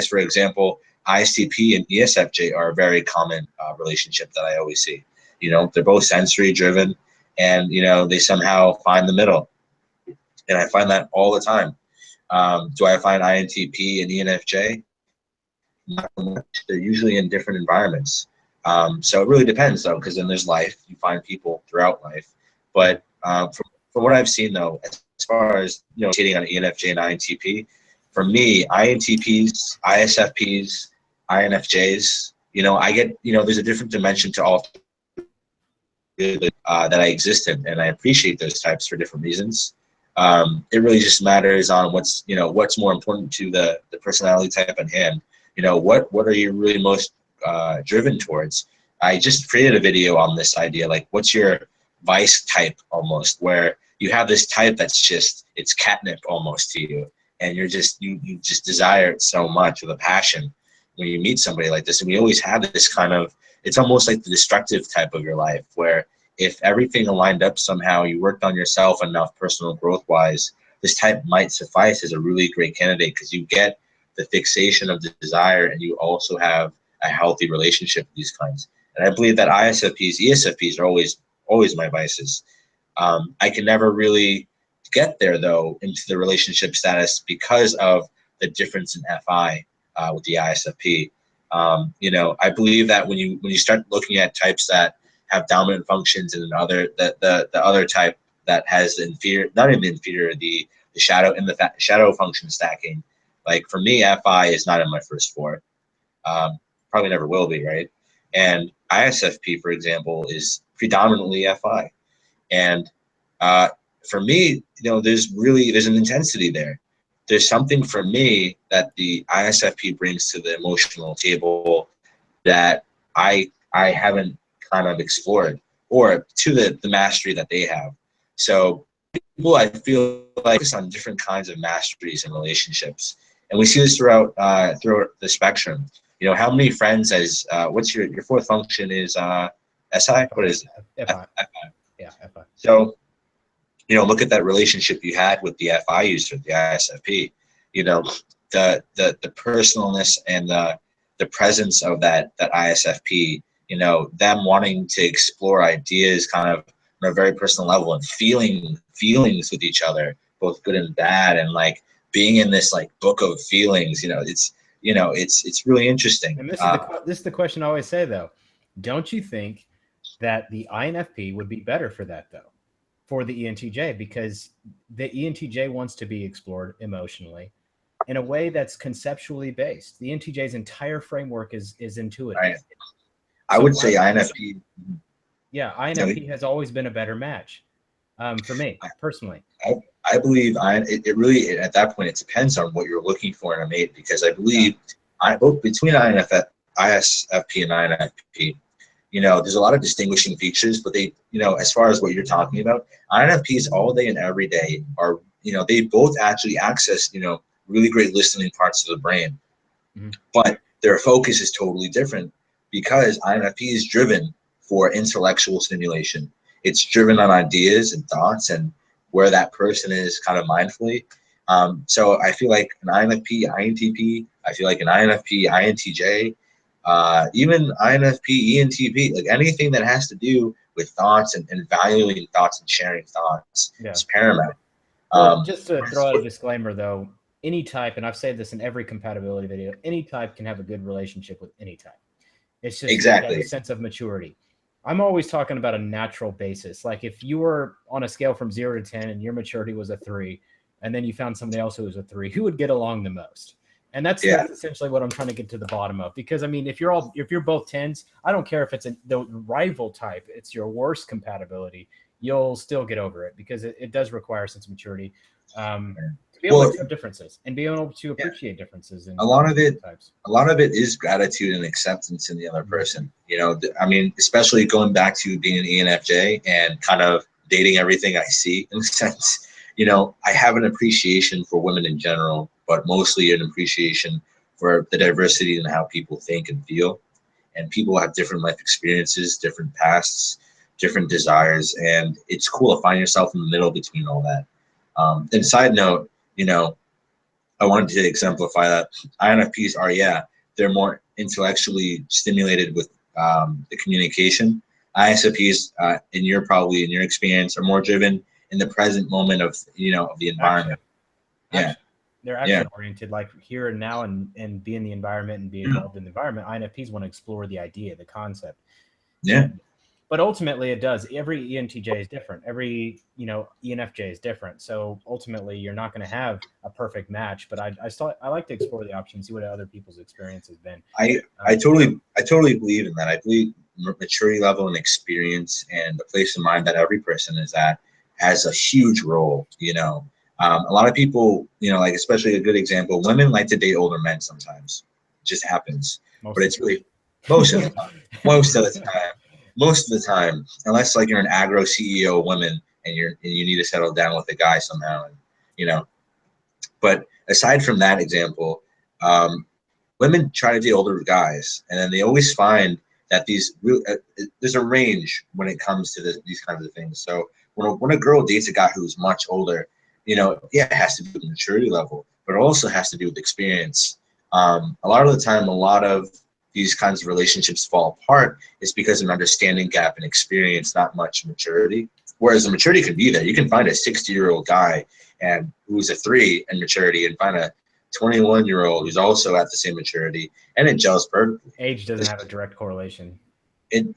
for example, ISTP and ESFJ are a very common relationship that I always see. They're both sensory driven, and they somehow find the middle, and I find that all the time. Do I find INTP and ENFJ? Not so much. They're usually in different environments. So it really depends, though, because then there's life. You find people throughout life. Yeah. But from what I've seen, though, as far as hitting on ENFJ and INTP, for me, INTPs, ISFPs, INFJs, I get, there's a different dimension to all that I exist in, and I appreciate those types for different reasons. It really just matters on what's more important to the personality type at hand. What are you really most driven towards? I just created a video on this idea, like, what's your vice type, almost, where you have this type that's just, it's catnip almost to you, and you just desire it so much with a passion when you meet somebody like this. And we always have this kind of, it's almost like the destructive type of your life, where if everything aligned up somehow, you worked on yourself enough personal growth wise, this type might suffice as a really great candidate, because you get the fixation of the desire, and you also have a healthy relationship with these kinds. And I believe that ISFPs, ESFPs are always my vices. I can never really get there, though, into the relationship status, because of the difference in FI with the ISFP. I believe that when you start looking at types that have dominant functions, and the other type that has the inferior, not even inferior, the shadow and the shadow function stacking. Like for me, FI is not in my first four. Probably never will be, right? And ISFP, for example, is predominantly FI. And for me, there's an intensity there. There's something for me that the ISFP brings to the emotional table that I haven't kind of explored, or to the mastery that they have. So people, I feel like, focus on different kinds of masteries in relationships, and we see this throughout the spectrum. How many friends as what's your fourth function is SI? What is it? FI. Yeah, FI. So look at that relationship you had with the FI user, the ISFP. The personalness and the presence of that ISFP. Them wanting to explore ideas kind of on a very personal level, and feelings with each other, both good and bad, and like being in this like book of feelings. It's really interesting. And this is the question I always say, though. Don't you think that the INFP would be better for that, though, for the ENTJ? Because the ENTJ wants to be explored emotionally in a way that's conceptually based. The ENTJ's entire framework is intuitive. Right. I would say INFP. Yeah, INFP has always been a better match for me personally. I believe it really, at that point, it depends on what you're looking for in a mate, because I believe both between ISFP and INFP, there's a lot of distinguishing features, but they, as far as what you're talking about, INFPs all day and every day are, they both actually access, really great listening parts of the brain, but their focus is totally different, because INFP is driven for intellectual stimulation. It's driven on ideas and thoughts and where that person is kind of mindfully. So I feel like an INFP, INTP, I feel like an INFP, INTJ, even INFP, ENTP, like anything that has to do with thoughts and valuing thoughts and sharing thoughts is paramount. Well, just to throw out a disclaimer, though, any type, and I've said this in every compatibility video, any type can have a good relationship with any type. It's just exactly a sense of maturity. I'm always talking about a natural basis. Like if you were on a scale from 0 to 10 and your maturity was a 3, and then you found somebody else who was a 3, who would get along the most? And that's essentially what I'm trying to get to the bottom of. Because I mean, if you're both 10s, I don't care if it's the rival type, it's your worst compatibility, you'll still get over it, because it does require a sense of maturity to be able to have differences and be able to appreciate differences. In a lot of it is gratitude and acceptance in the other person. I mean, especially going back to being an ENFJ and kind of dating everything I see, in a sense. I have an appreciation for women in general, but mostly an appreciation for the diversity in how people think and feel. And people have different life experiences, different pasts, different desires, and it's cool to find yourself in the middle between all that. And side note, I wanted to exemplify that INFPs are, they're more intellectually stimulated with the communication. ISFPs, in your experience, are more driven in the present moment of the environment. They're action oriented, like here and now, and be in the environment and be involved in the environment. INFPs want to explore the idea, the concept. But ultimately it does. Every ENTJ is different. Every, ENFJ is different. So ultimately you're not going to have a perfect match, but I like to explore the options, see what other people's experience has been. I totally believe in that. I believe maturity level and experience and the place of mind that every person is at has a huge role. A lot of people, like, especially a good example, women like to date older men sometimes. It just happens. But it's really most of the time. Most of the time, unless like you're an agro CEO woman and you need to settle down with a guy somehow, But aside from that example, women try to date older guys, and then they always find that there's a range when it comes to these kinds of things. So when a girl dates a guy who's much older, it has to do with maturity level, but it also has to do with experience. A lot of the time, a lot of these kinds of relationships fall apart is because of an understanding gap and experience, not much maturity. Whereas the maturity can be there. You can find a 60-year-old guy and who's a 3 in maturity, and find a 21-year-old who's also at the same maturity, and it gels perfectly. Age doesn't have a direct correlation.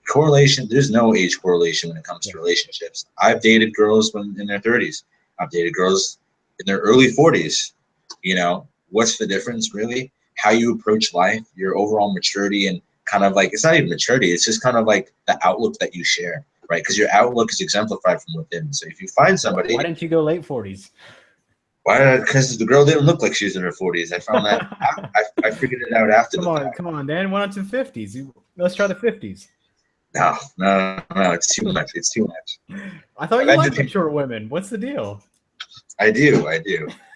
correlation, there's no age correlation when it comes to relationships. I've dated girls in their 30s. I've dated girls in their early 40s. You know, what's the difference really? How you approach life, your overall maturity, and kind of like, it's not even maturity, it's just kind of like the outlook that you share, right? Because your outlook is exemplified from within. So if you find somebody, why didn't you go late 40s? Why? Because the girl didn't look like she was in her 40s. I found that I figured it out after the fact. Come on, Dan. Why not to 50s? Let's try the 50s. No, it's too much. It's too much. I thought you liked mature women. What's the deal? I do.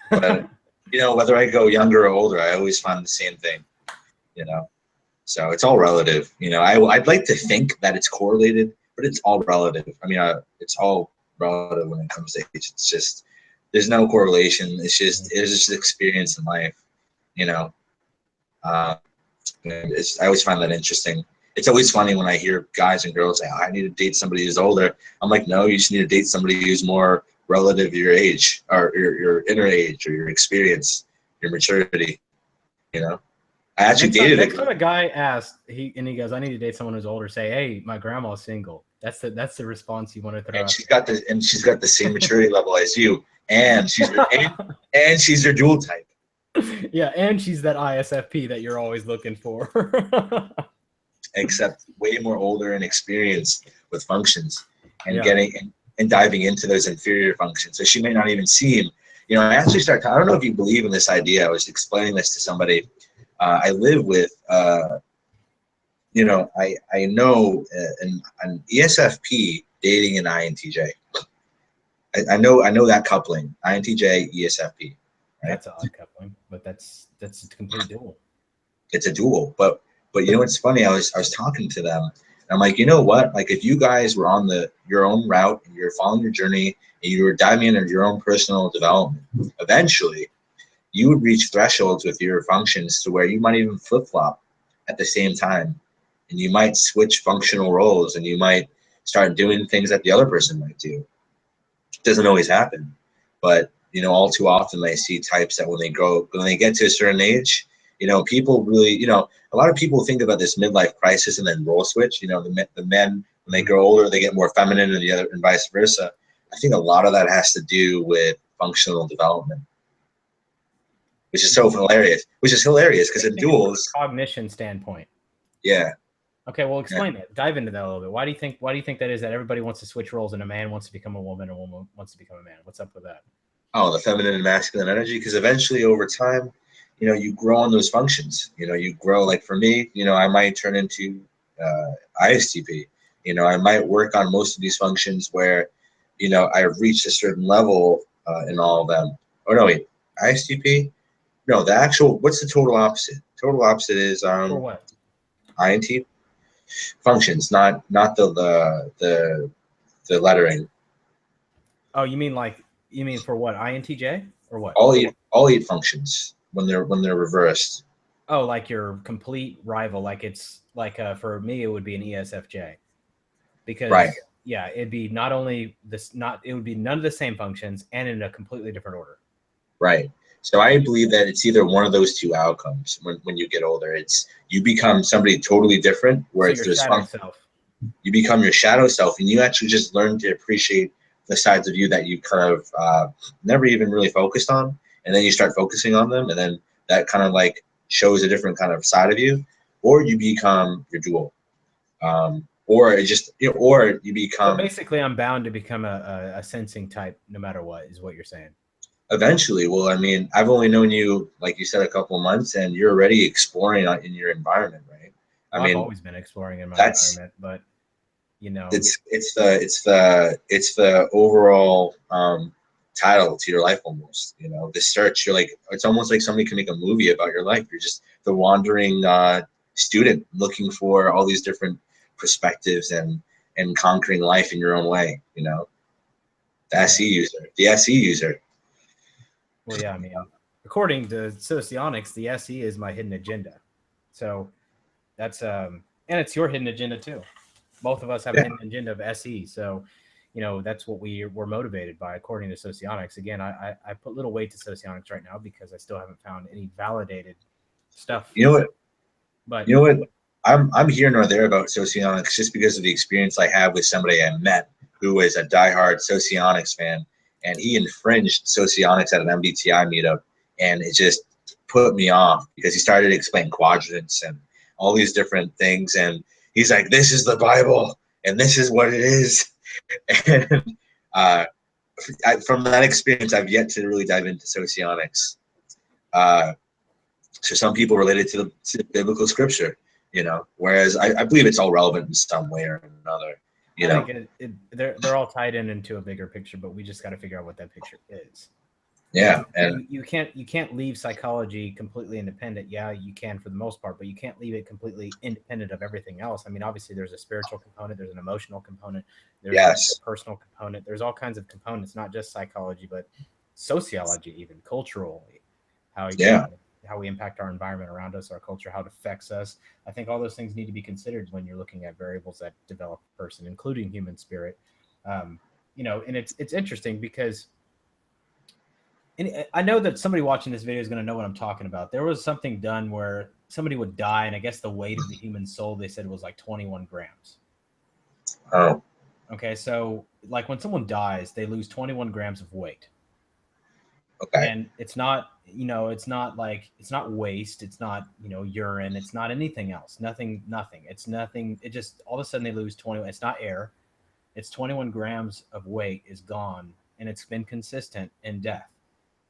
But you know, whether I go younger or older, I always find the same thing. You know, so it's all relative. You know, I'd like to think that it's correlated, but it's all relative. I mean, it's all relative when it comes to age. It's just, there's no correlation. It's just experience in life. You know, I always find that interesting. It's always funny when I hear guys and girls say, oh, I need to date somebody who's older. I'm like, no, you just need to date somebody who's more relative to your age, or your inner age, or your experience, your maturity. You know, I actually dated next time a guy asked, he goes, I need to date someone who's older. Say, hey, my grandma's single. That's the response you want to throw. And she's got the same maturity level as you, and she's your dual type. Yeah, and she's that ISFP that you're always looking for. Except way more older and experienced with functions, and getting and diving into those inferior functions. So she may not even see him. You know, I actually I don't know if you believe in this idea. I was explaining this to somebody. I live with, you know, I know an ESFP dating an INTJ. I know that coupling, INTJ, ESFP. Right? That's an odd coupling, but that's a complete dual. It's a dual, but you know what's funny? I was talking to them, and I'm like, you know what? Like, if you guys were on your own route and you're following your journey and you were diving into your own personal development, eventually you would reach thresholds with your functions to where you might even flip-flop at the same time, and you might switch functional roles, and you might start doing things that the other person might do. It doesn't always happen, but you know, all too often I see types that when they get to a certain age, you know, people really, you know, a lot of people think about this midlife crisis and then role switch. You know, the men, when they grow older, they get more feminine, and vice versa. I think a lot of that has to do with functional development, which is so hilarious. Because in duals, cognition standpoint. Yeah. Okay, well, explain it. Dive into that a little bit. Why do you think that is, that everybody wants to switch roles and a man wants to become a woman, and a woman wants to become a man? What's up with that? Oh, the feminine and masculine energy. Because eventually, over time, you know, you grow on those functions. You know, you grow. Like for me, you know, I might turn into ISTP. You know, I might work on most of these functions where, you know, I've reached a certain level in all of them. Oh no, wait, ISTP. No, the actual. What's the total opposite? Total opposite is for what? INT functions, not the lettering. Oh, you mean for what? INTJ or what? All eight functions when they're reversed. Oh, like your complete rival. Like it's like for me, it would be an ESFJ, because yeah, it'd be not only this, it would be none of the same functions and in a completely different order. Right. So I believe that it's either one of those two outcomes when you get older. It's you become somebody totally different, where so it's your shadow self. You become your shadow self, and you actually just learn to appreciate the sides of you that you kind of never even really focused on, and then you start focusing on them, and then that kind of like shows a different kind of side of you, or you become your dual, or it just, you know, or you become. So basically, I'm bound to become a sensing type, no matter what, is what you're saying. Eventually. Well, I mean, I've only known you, like you said, a couple of months, and you're already exploring in your environment, right? Well, I've always been exploring in my environment, but you know, it's the overall title to your life almost. You know, the search. You're like, it's almost like somebody can make a movie about your life. You're just the wandering student looking for all these different perspectives and conquering life in your own way. You know, the SE user. Well, yeah, I mean, according to Socionics, the SE is my hidden agenda. So that's and it's your hidden agenda too. Both of us have a hidden agenda of SE. So, you know, that's what we're motivated by, according to Socionics. Again, I put little weight to Socionics right now because I still haven't found any validated stuff. You know what? But you know what? I'm here nor there about Socionics just because of the experience I had with somebody I met who was a diehard Socionics fan, and he infringed Socionics at an MBTI meetup, and it just put me off because he started to explain quadrants and all these different things, and he's like, "This is the Bible, and this is what it is." And from that experience, I've yet to really dive into Socionics. So some people relate it to the biblical scripture, you know, whereas I believe it's all relevant in some way or another. You know, I think they're all tied into a bigger picture, but we just got to figure out what that picture is. Yeah, and you can't leave psychology completely independent. Yeah, you can for the most part, but you can't leave it completely independent of everything else. I mean, obviously, there's a spiritual component, there's an emotional component, there's yes, a personal component. There's all kinds of components, not just psychology, but sociology, even culturally, how we impact our environment around us, our culture, how it affects us. I think all those things need to be considered when you're looking at variables that develop a person, including human spirit. You know, and it's interesting because, and I know that somebody watching this video is going to know what I'm talking about. There was something done where somebody would die, and I guess the weight of the human soul, they said, was like 21 grams. Oh. Okay, so like when someone dies, they lose 21 grams of weight. Okay. And it's not, you know, it's not like, it's not waste. It's not, you know, urine. It's not anything else. Nothing. It's nothing. It just, all of a sudden they lose 20. It's not air. It's 21 grams of weight is gone, and it's been consistent in death.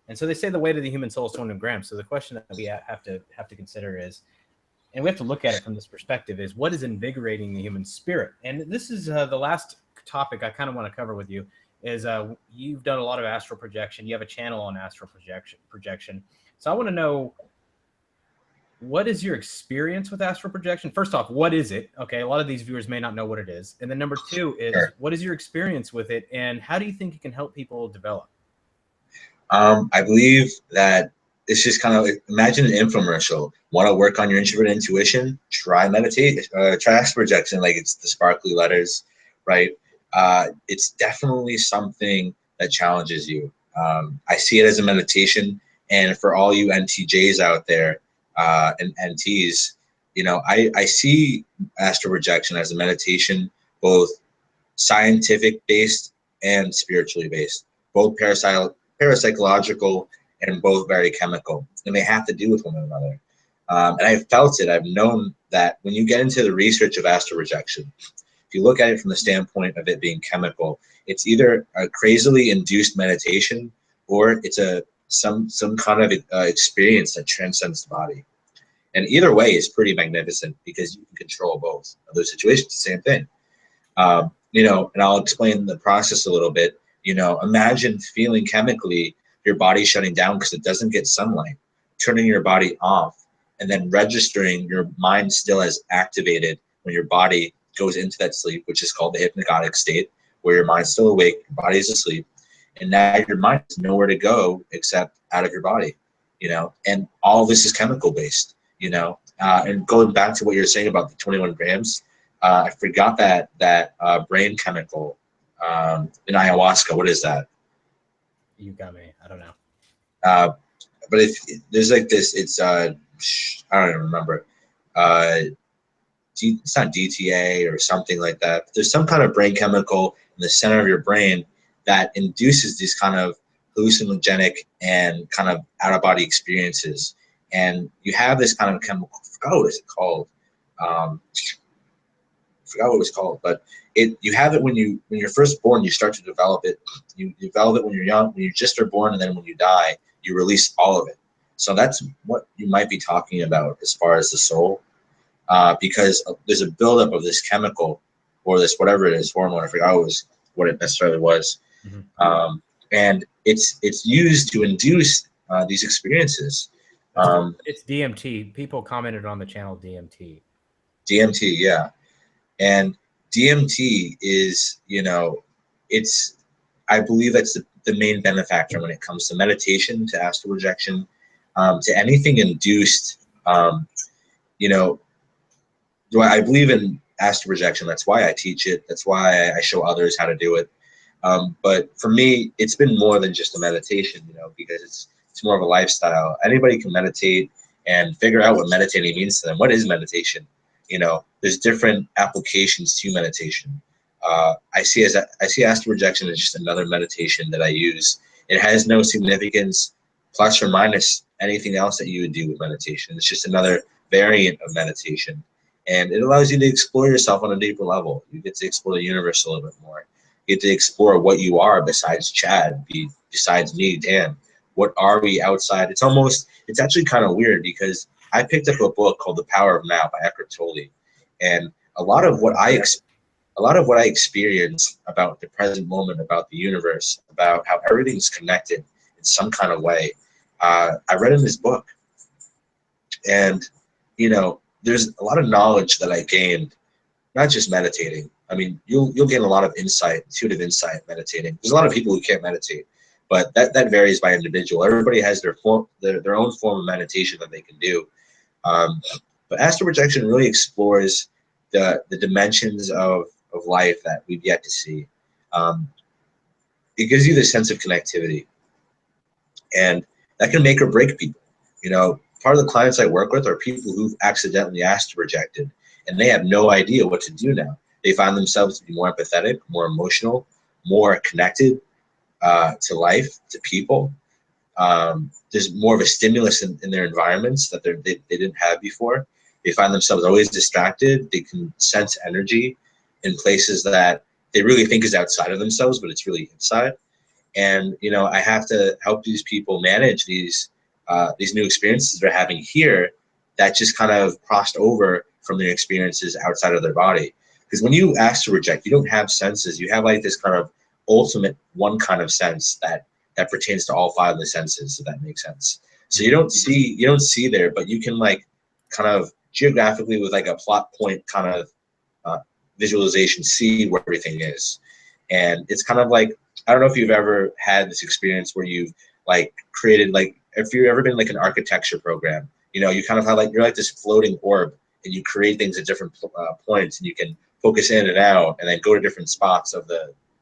And so they say the weight of the human soul is 21 grams. So the question that we have to consider is, and we have to look at it from this perspective, is what is invigorating the human spirit? And this is the last topic I kind of want to cover with you. Is you've done a lot of astral projection. You have a channel on astral projection. So I want to know, what is your experience with astral projection? First off, what is it? Okay, a lot of these viewers may not know what it is. And then number two is, Sure. What is your experience with it, and how do you think it can help people develop? I believe that it's just kind of, imagine an infomercial. Want to work on your introvert intuition? Try meditate. Try astral projection. Like, it's the sparkly letters, right? It's definitely something that challenges you. I see it as a meditation, and for all you NTJs out there and NTs, you know, I see astral projection as a meditation, both scientific based and spiritually based, both parapsychological and both very chemical, and they have to do with one another. And I've felt it. I've known that when you get into the research of astral projection, if you look at it from the standpoint of it being chemical, it's either a crazily induced meditation, or it's some kind of experience that transcends the body. And either way is pretty magnificent because you can control both of those situations. The same thing. You know, and I'll explain the process a little bit. You know, imagine feeling chemically your body shutting down because it doesn't get sunlight, turning your body off, and then registering your mind still as activated when your body goes into that sleep, which is called the hypnagogic state, where your mind's still awake, your body's asleep, and now your mind has nowhere to go except out of your body, you know, and all this is chemical based, you know. And going back to what you're saying about the 21 grams, I forgot that brain chemical in ayahuasca. What is that? You got me. I don't know. But if there's like this, it's I don't even remember. It's not DTA or something like that. But there's some kind of brain chemical in the center of your brain that induces these kind of hallucinogenic and kind of out of body experiences. And you have this kind of chemical. I forgot what it's called. Forgot what it was called, but you have it when you're first born. You start to develop it. You develop it when you're young, when you just are born, and then when you die, you release all of it. So that's what you might be talking about as far as the soul, because there's a buildup of this chemical, or this whatever it is, hormone. I forgot what it necessarily was, and it's used to induce these experiences. It's DMT. People commented on the channel DMT. DMT, yeah. And DMT is, you know, I believe that's the main benefactor when it comes to meditation, to astral projection, to anything induced. You know, I believe in astral projection. That's why I teach it. That's why I show others how to do it. But for me, it's been more than just a meditation, you know, because it's more of a lifestyle. Anybody can meditate and figure out what meditating means to them. What is meditation? there's different applications to meditation. I see astral projection as just another meditation that I use. It has no significance, plus or minus anything else that you would do with meditation. It's just another variant of meditation. And it allows you to explore yourself on a deeper level. You get to explore the universe a little bit more. You get to explore what you are besides Chad, besides me, Dan. What are we outside? It's actually kind of weird because I picked up a book called The Power of Now by Eckhart Tolle. And a lot of what I experience about the present moment, about the universe, about how everything's connected in some kind of way, I read in this book. And, there's a lot of knowledge that I gained, not just meditating. I mean, you'll gain a lot of insight, intuitive insight meditating. There's a lot of people who can't meditate, but that varies by individual. Everybody has their own form of meditation that they can do. But astral projection really explores the dimensions of life that we've yet to see. It gives you this sense of connectivity, and that can make or break people. Part of the clients I work with are people who've accidentally astral projected, and they have no idea what to do now. They find themselves to be more empathetic, more emotional, more connected to life, to people. There's more of a stimulus in their environments that they didn't have before. They find themselves always distracted. They can sense energy in places that they really think is outside of themselves, but it's really inside. And, I have to help these people manage these new experiences they're having here that just kind of crossed over from their experiences outside of their body. Because when you astral project, you don't have senses. You have like this kind of ultimate one kind of sense that pertains to all five of the senses, if that makes sense. So you don't see there, but you can like kind of geographically with like a plot point kind of visualization see where everything is. And it's kind of like, I don't know if you've ever had this experience where you've like created, like if you've ever been like an architecture program, you kind of have like, you're like this floating orb and you create things at different points, and you can focus in and out and then go to different spots of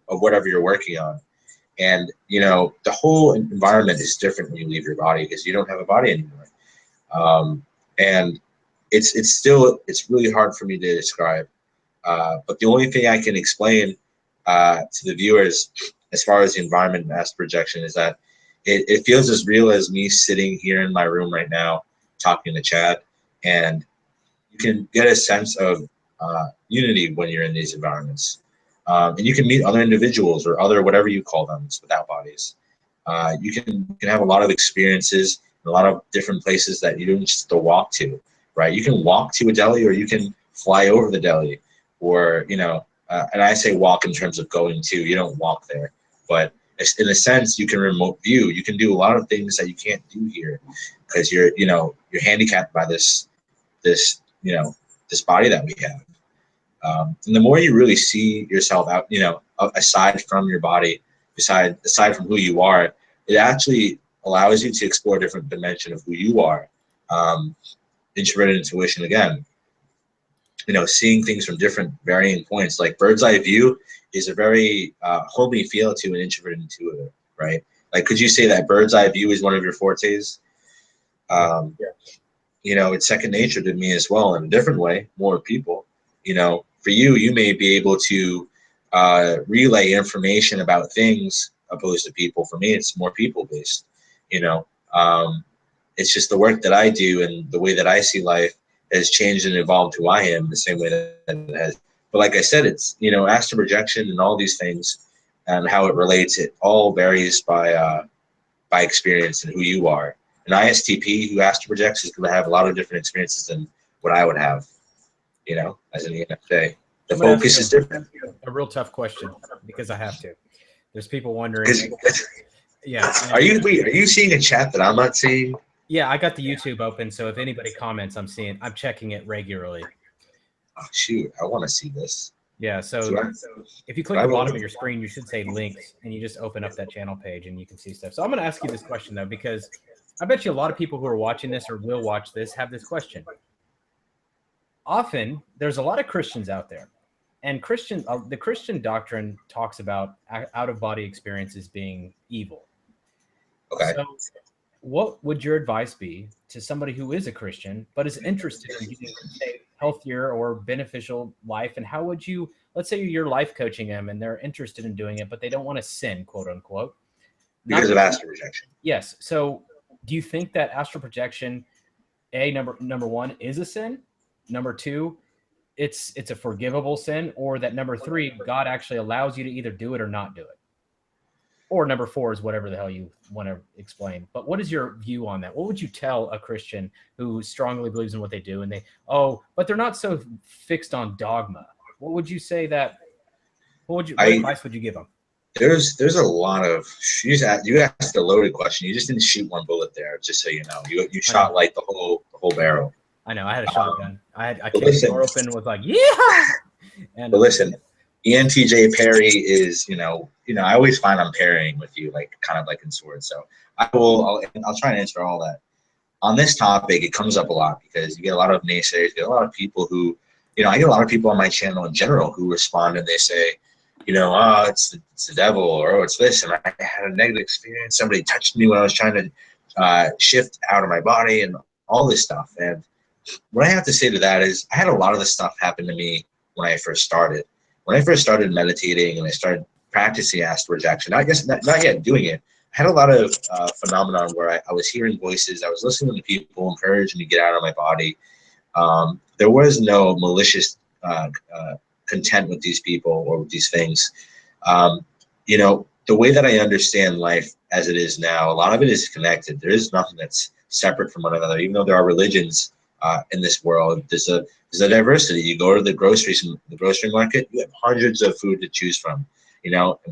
whatever you're working on. And, the whole environment is different when you leave your body because you don't have a body anymore. And it's really hard for me to describe. But the only thing I can explain to the viewers as far as the environment and astral projection is that it feels as real as me sitting here in my room right now talking to Chad. And you can get a sense of unity when you're in these environments. And you can meet other individuals or other whatever you call them without bodies. You can have a lot of experiences in a lot of different places that you don't just have to walk to, right? You can walk to a deli or you can fly over the deli, or and I say walk in terms of going to. You don't walk there, but in a sense, you can remote view. You can do a lot of things that you can't do here because you're handicapped by this body that we have. And the more you really see yourself out, aside from your body, aside from who you are, it actually allows you to explore a different dimension of who you are. Introverted intuition again. Seeing things from different varying points, like bird's eye view is a very homey feel to an introverted intuitive, right? Like, could you say that bird's eye view is one of your fortes? Yeah. It's second nature to me as well in a different way, more people. For you, you may be able to relay information about things opposed to people. For me, it's more people-based. It's just the work that I do and the way that I see life has changed and evolved who I am the same way that it has. But like I said, it's, astral projection and all these things and how it relates, it all varies by experience and who you are. An ISTP who astral projects is going to have a lot of different experiences than what I would have, as an ENFJ. The focus is different. A real tough question because I have to. There's people wondering. Yeah. Are you seeing a chat that I'm not seeing? Yeah, I got the YouTube open, so if anybody comments, I'm checking it regularly. Oh shoot, I want to see this. Yeah, so if you click the bottom of your screen, you should say links, and you just open up that channel page, and you can see stuff. So I'm going to ask you this question, though, because I bet you a lot of people who are watching this or will watch this have this question. Often, there's a lot of Christians out there, and the Christian doctrine talks about out-of-body experiences being evil. Okay. So what would your advice be to somebody who is a Christian but is interested in getting, say, healthier or beneficial life? And how would you, let's say you're life coaching them and they're interested in doing it, but they don't want to sin, quote unquote. Because of astral projection. Yes. So do you think that astral projection, number one, is a sin? Number two, it's a forgivable sin? Or that number three, God actually allows you to either do it or not do it? Or number four is whatever the hell you want to explain. But what is your view on that? What would you tell a Christian who strongly believes in what they do and but they're not so fixed on dogma? What would you say what advice would you give them? There's a lot of, you asked a loaded question. You just didn't shoot one bullet there, just so you know. You shot like the whole barrel. I know. I had a shotgun. I kicked the door open and was like, yeah. But listen, ENTJ Perry is, I always find I'm parrying with you, like kind of like in swords. So I'll try and answer all that. On this topic, it comes up a lot because you get a lot of naysayers, you get a lot of people who, I get a lot of people on my channel in general who respond and they say, oh, it's the devil, or oh, it's this, and I had a negative experience. Somebody touched me when I was trying to shift out of my body and all this stuff. And what I have to say to that is I had a lot of this stuff happen to me when I first started. When I first started meditating and I started practicing astral projection, I guess not yet doing it, I had a lot of phenomenon where I was hearing voices, I was listening to people encouraging me to get out of my body. There was no malicious content with these people or with these things. The way that I understand life as it is now, a lot of it is connected. There is nothing that's separate from one another, even though there are religions in this world. There's a diversity. You go to the grocery market, you have hundreds of food to choose from,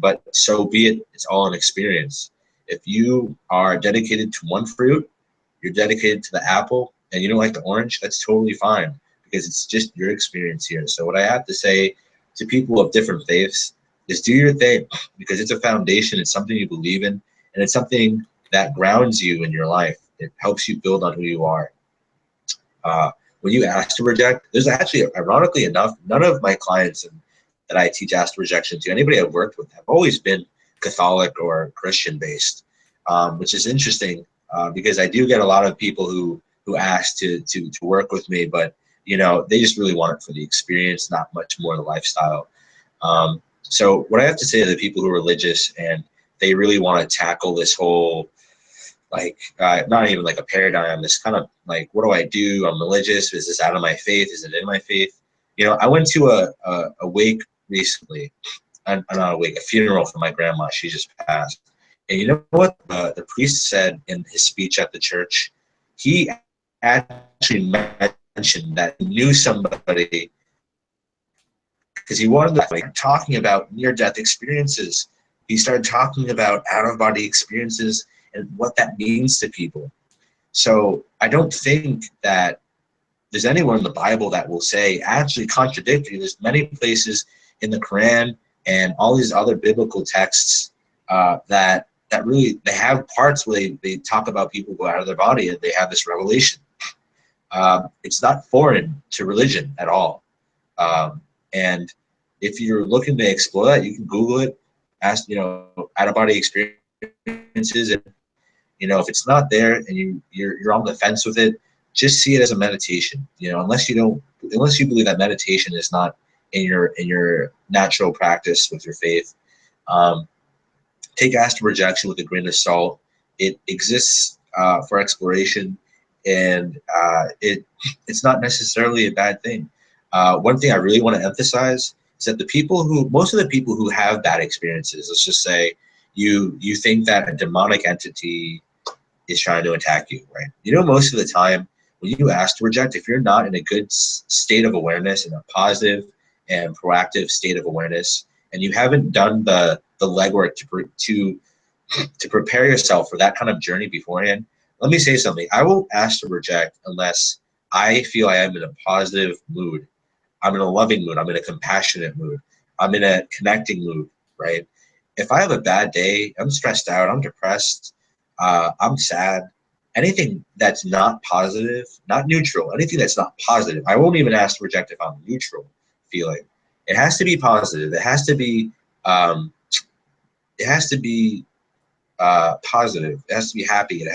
but so be it. It's all an experience. If you are dedicated to one fruit, you're dedicated to the apple, and you don't like the orange, that's totally fine because it's just your experience here. So what I have to say to people of different faiths is do your thing because it's a foundation. It's something you believe in, and it's something that grounds you in your life. It helps you build on who you are. When you astral project, there's actually, ironically enough, none of my clients that I teach astral projection to, anybody I've worked with, have always been Catholic or Christian based, which is interesting because I do get a lot of people who ask to work with me, but they just really want it for the experience, not much more the lifestyle. So what I have to say to the people who are religious and they really want to tackle this whole, not even like a paradigm, this kind of like, what do I do? I'm religious. Is this out of my faith? Is it in my faith? I went to a wake recently, not a wake, a funeral for my grandma. She just passed. And you know what the priest said in his speech at the church? He actually mentioned that he knew somebody because he wanted to talking about near-death experiences. He started talking about out-of-body experiences and what that means to people. So I don't think that there's anywhere in the Bible that will say actually contradictory. There's many places in the Quran and all these other biblical texts that really, they have parts where they talk about people who go out of their body and they have this revelation. It's not foreign to religion at all. And if you're looking to explore that, you can Google it, ask, out-of-body experiences. And, if it's not there and you're on the fence with it, just see it as a meditation. Unless you believe that meditation is not in your natural practice with your faith, take astral projection with a grain of salt. It exists for exploration, and it's not necessarily a bad thing. One thing I really want to emphasize is that most of the people who have bad experiences, let's just say you think that a demonic entity is trying to attack you, right? Most of the time when you astral project, if you're not in a good state of awareness, in a positive and proactive state of awareness, and you haven't done the legwork to prepare yourself for that kind of journey beforehand, let me say something. I won't astral project unless I feel I am in a positive mood. I'm in a loving mood. I'm in a compassionate mood. I'm in a connecting mood, right? If I have a bad day, I'm stressed out, I'm depressed, I'm sad, anything that's not positive, not neutral, anything that's not positive, I won't even astral project if I'm neutral feeling. It has to be positive. It has to be positive. It has to be happy. I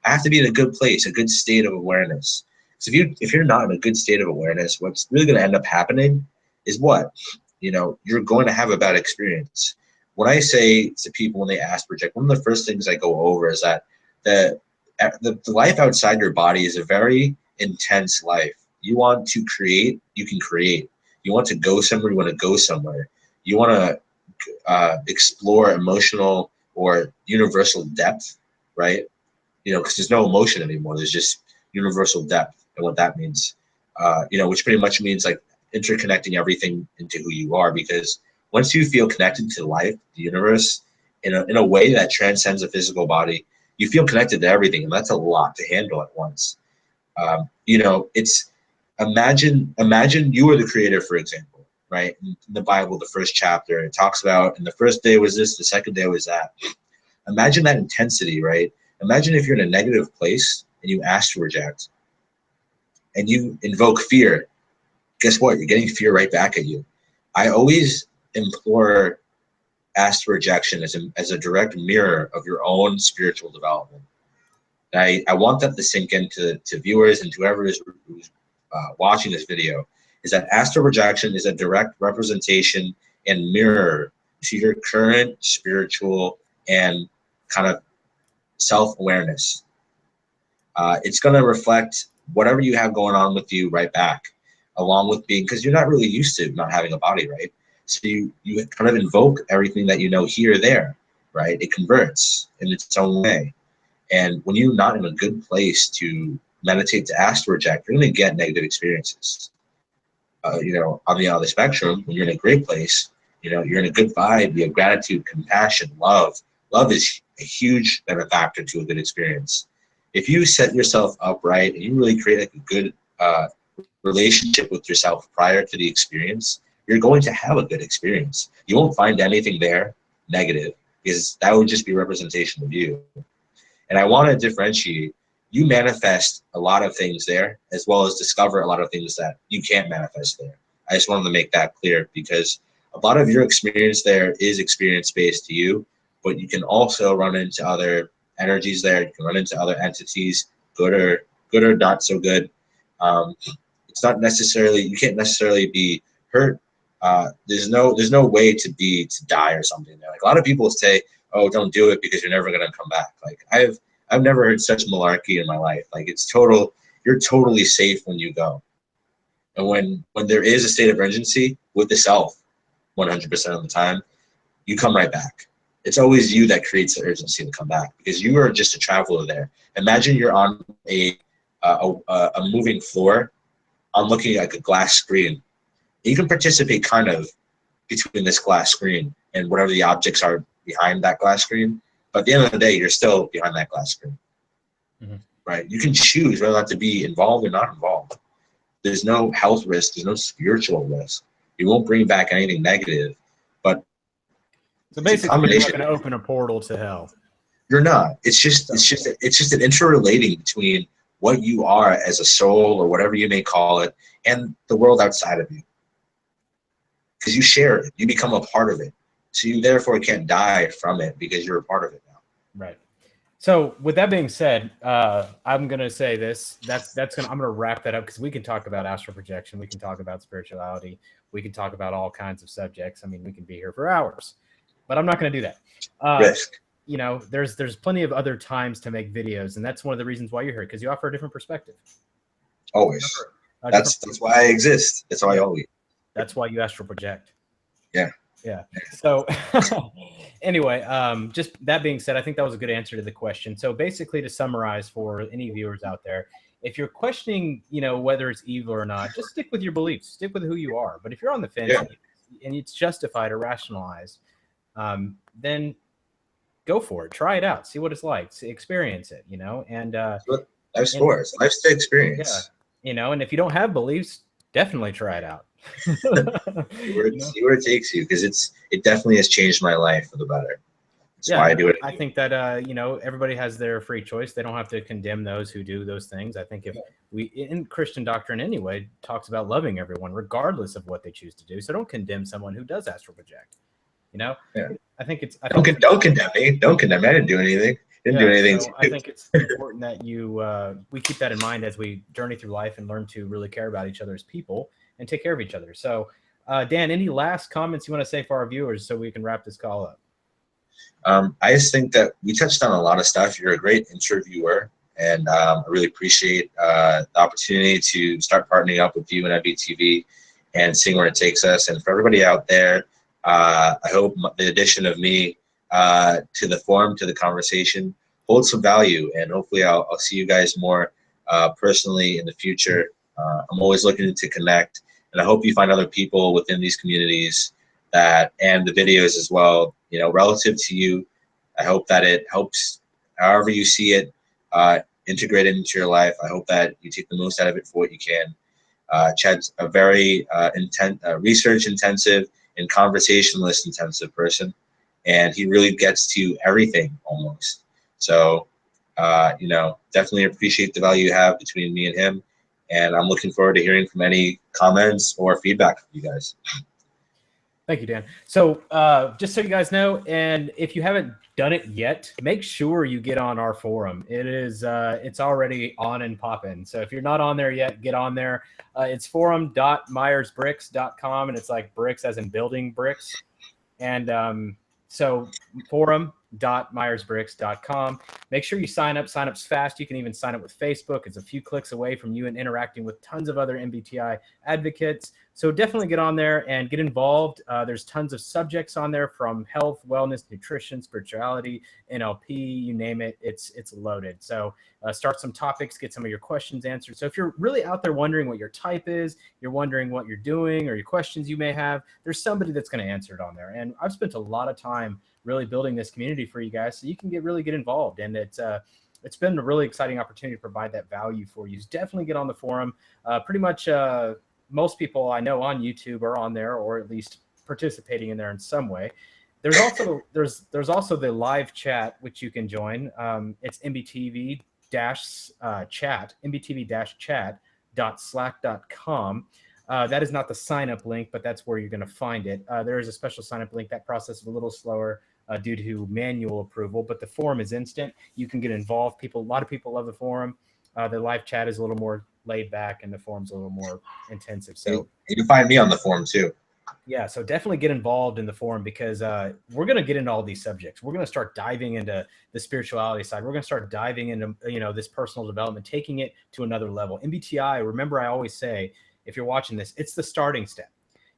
have to be in a good place, a good state of awareness. So if you're not in a good state of awareness, what's really going to end up happening is what? You're going to have a bad experience. When I say to people when they ask project, one of the first things I go over is that the life outside your body is a very intense life. You want to create, you can create. You want to go somewhere, you want to go somewhere. You want to explore emotional or universal depth, right? Because there's no emotion anymore. There's just universal depth, and what that means, which pretty much means like interconnecting everything into who you are. Because once you feel connected to life, the universe, in a way that transcends the physical body, you feel connected to everything, and that's a lot to handle at once. It's imagine you are the creator, for example, right? In the Bible, the first chapter, it talks about, and the first day was this, the second day was that. Imagine that intensity, right? Imagine if you're in a negative place and you ask to reject and you invoke fear. Guess what? You're getting fear right back at you. I always implore ask for rejection as a direct mirror of your own spiritual development. I want that to sink into viewers and to whoever is watching this video, is that astral projection is a direct representation and mirror to your current spiritual and kind of self-awareness. It's going to reflect whatever you have going on with you right back, along with being, because you're not really used to not having a body, right? So you kind of invoke everything that you know here or there, right? It converts in its own way. And when you're not in a good place to meditate to ask to reject, you're going to get negative experiences. On the other spectrum, when you're in a great place, you're in a good vibe, you have gratitude, compassion, love. Love is a huge benefactor to a good experience. If you set yourself up right and you really create like a good relationship with yourself prior to the experience, you're going to have a good experience. You won't find anything there negative, because that would just be representation of you. And I want to differentiate. You manifest a lot of things there, as well as discover a lot of things that you can't manifest there. I just wanted to make that clear, because a lot of your experience there is experience-based to you, but you can also run into other energies there. You can run into other entities, good or not so good. It's not necessarily, you can't necessarily be hurt. There's no way to die or something there. Like a lot of people say, oh, don't do it because you're never gonna come back. Like I've never heard such malarkey in my life. Like you're totally safe when you go. And when there is a state of urgency with the self, 100% of the time, you come right back. It's always you that creates the urgency to come back, because you are just a traveler there. Imagine you're on a moving floor, on looking at like a glass screen. You can participate kind of between this glass screen and whatever the objects are behind that glass screen. But at the end of the day, you're still behind that glass screen, right? You can choose whether or not to be involved or not involved. There's no health risk. There's no spiritual risk. You won't bring back anything negative. But so basically, you're not going to open a portal to hell. You're not. It's just an interrelating between what you are as a soul, or whatever you may call it, and the world outside of you. Because you share it, you become a part of it. So you therefore can't die from it, because you're a part of it now. Right. So with that being said, I'm gonna say this. I'm gonna wrap that up, because we can talk about astral projection, we can talk about spirituality, we can talk about all kinds of subjects. I mean, we can be here for hours, but I'm not gonna do that. Risk. There's plenty of other times to make videos, and that's one of the reasons why you're here, because you offer a different perspective. Always. That's why I exist. That's why I always. That's why you astral project. Yeah. So anyway, just that being said, I think that was a good answer to the question. So basically, to summarize for any viewers out there, if you're questioning, whether it's evil or not, just stick with your beliefs, stick with who you are. But if you're on the fence and it's justified or rationalized, then go for it, try it out, see what it's like, experience it, and life's for us. Life's to experience. Yeah, and if you don't have beliefs, definitely try it out. See where it takes you, because it definitely has changed my life for the better. That's why I do it. I think that everybody has their free choice. They don't have to condemn those who do those things. I think if we, in Christian doctrine anyway, talks about loving everyone regardless of what they choose to do. So don't condemn someone who does astral project. I think it's don't condemn me. Don't condemn me. I didn't do anything. Didn't do anything. So I think it's important that we keep that in mind as we journey through life and learn to really care about each other as people and take care of each other. So, Dan, any last comments you want to say for our viewers so we can wrap this call up? I just think that we touched on a lot of stuff. You're a great interviewer, and I really appreciate the opportunity to start partnering up with you and MBTV and seeing where it takes us. And for everybody out there, I hope the addition of me to the forum, to the conversation, holds some value, and hopefully I'll see you guys more personally in the future. I'm always looking to connect, and I hope you find other people within these communities that, and the videos as well, you know, relative to you. I hope that it helps however you see it, integrate it into your life. I hope that you take the most out of it for what you can. Chad's a very research intensive and conversationalist intensive person, and he really gets to everything almost. So, you know, definitely appreciate the value you have between me and him, and I'm looking forward to hearing from any comments or feedback from you guys. Thank you, Dan. So just so you guys know, and if you haven't done it yet, make sure you get on our forum. It is it's already on and popping. So if you're not on there yet, get on there. It's forum.myersbricks.com, and it's like bricks as in building bricks. And so forum.myersbricks.com. Make sure you sign up. Sign up's fast. You can even sign up with Facebook. It's a few clicks away from you and interacting with tons of other MBTI advocates. So definitely get on there and get involved. There's tons of subjects on there, from health, wellness, nutrition, spirituality, NLP, you name it. It's loaded. So start some topics, get some of your questions answered. So if you're really out there wondering what your type is, you're wondering what you're doing, or your questions you may have, there's somebody that's going to answer it on there. And I've spent a lot of time really building this community for you guys, so you can really get involved. And it's been a really exciting opportunity to provide that value for you. So definitely get on the forum. Pretty much most people I know on YouTube are on there, or at least participating in there in some way. There's also the live chat, which you can join. It's MBTV chat, mbtv-chat.slack.com. That is not the sign up link, but that's where you're going to find it. There is a special sign up link. That process is a little slower due to manual approval, but the forum is instant. You can get involved. A lot of people love the forum. The live chat is a little more laid back, and the forum's a little more intensive. So you can find me on the forum too. Yeah, so definitely get involved in the forum, because we're going to get into all these subjects. We're going to start diving into the spirituality side. We're going to start diving into, you know, this personal development, taking it to another level. MBTI, remember, I always say, if you're watching this, it's the starting step.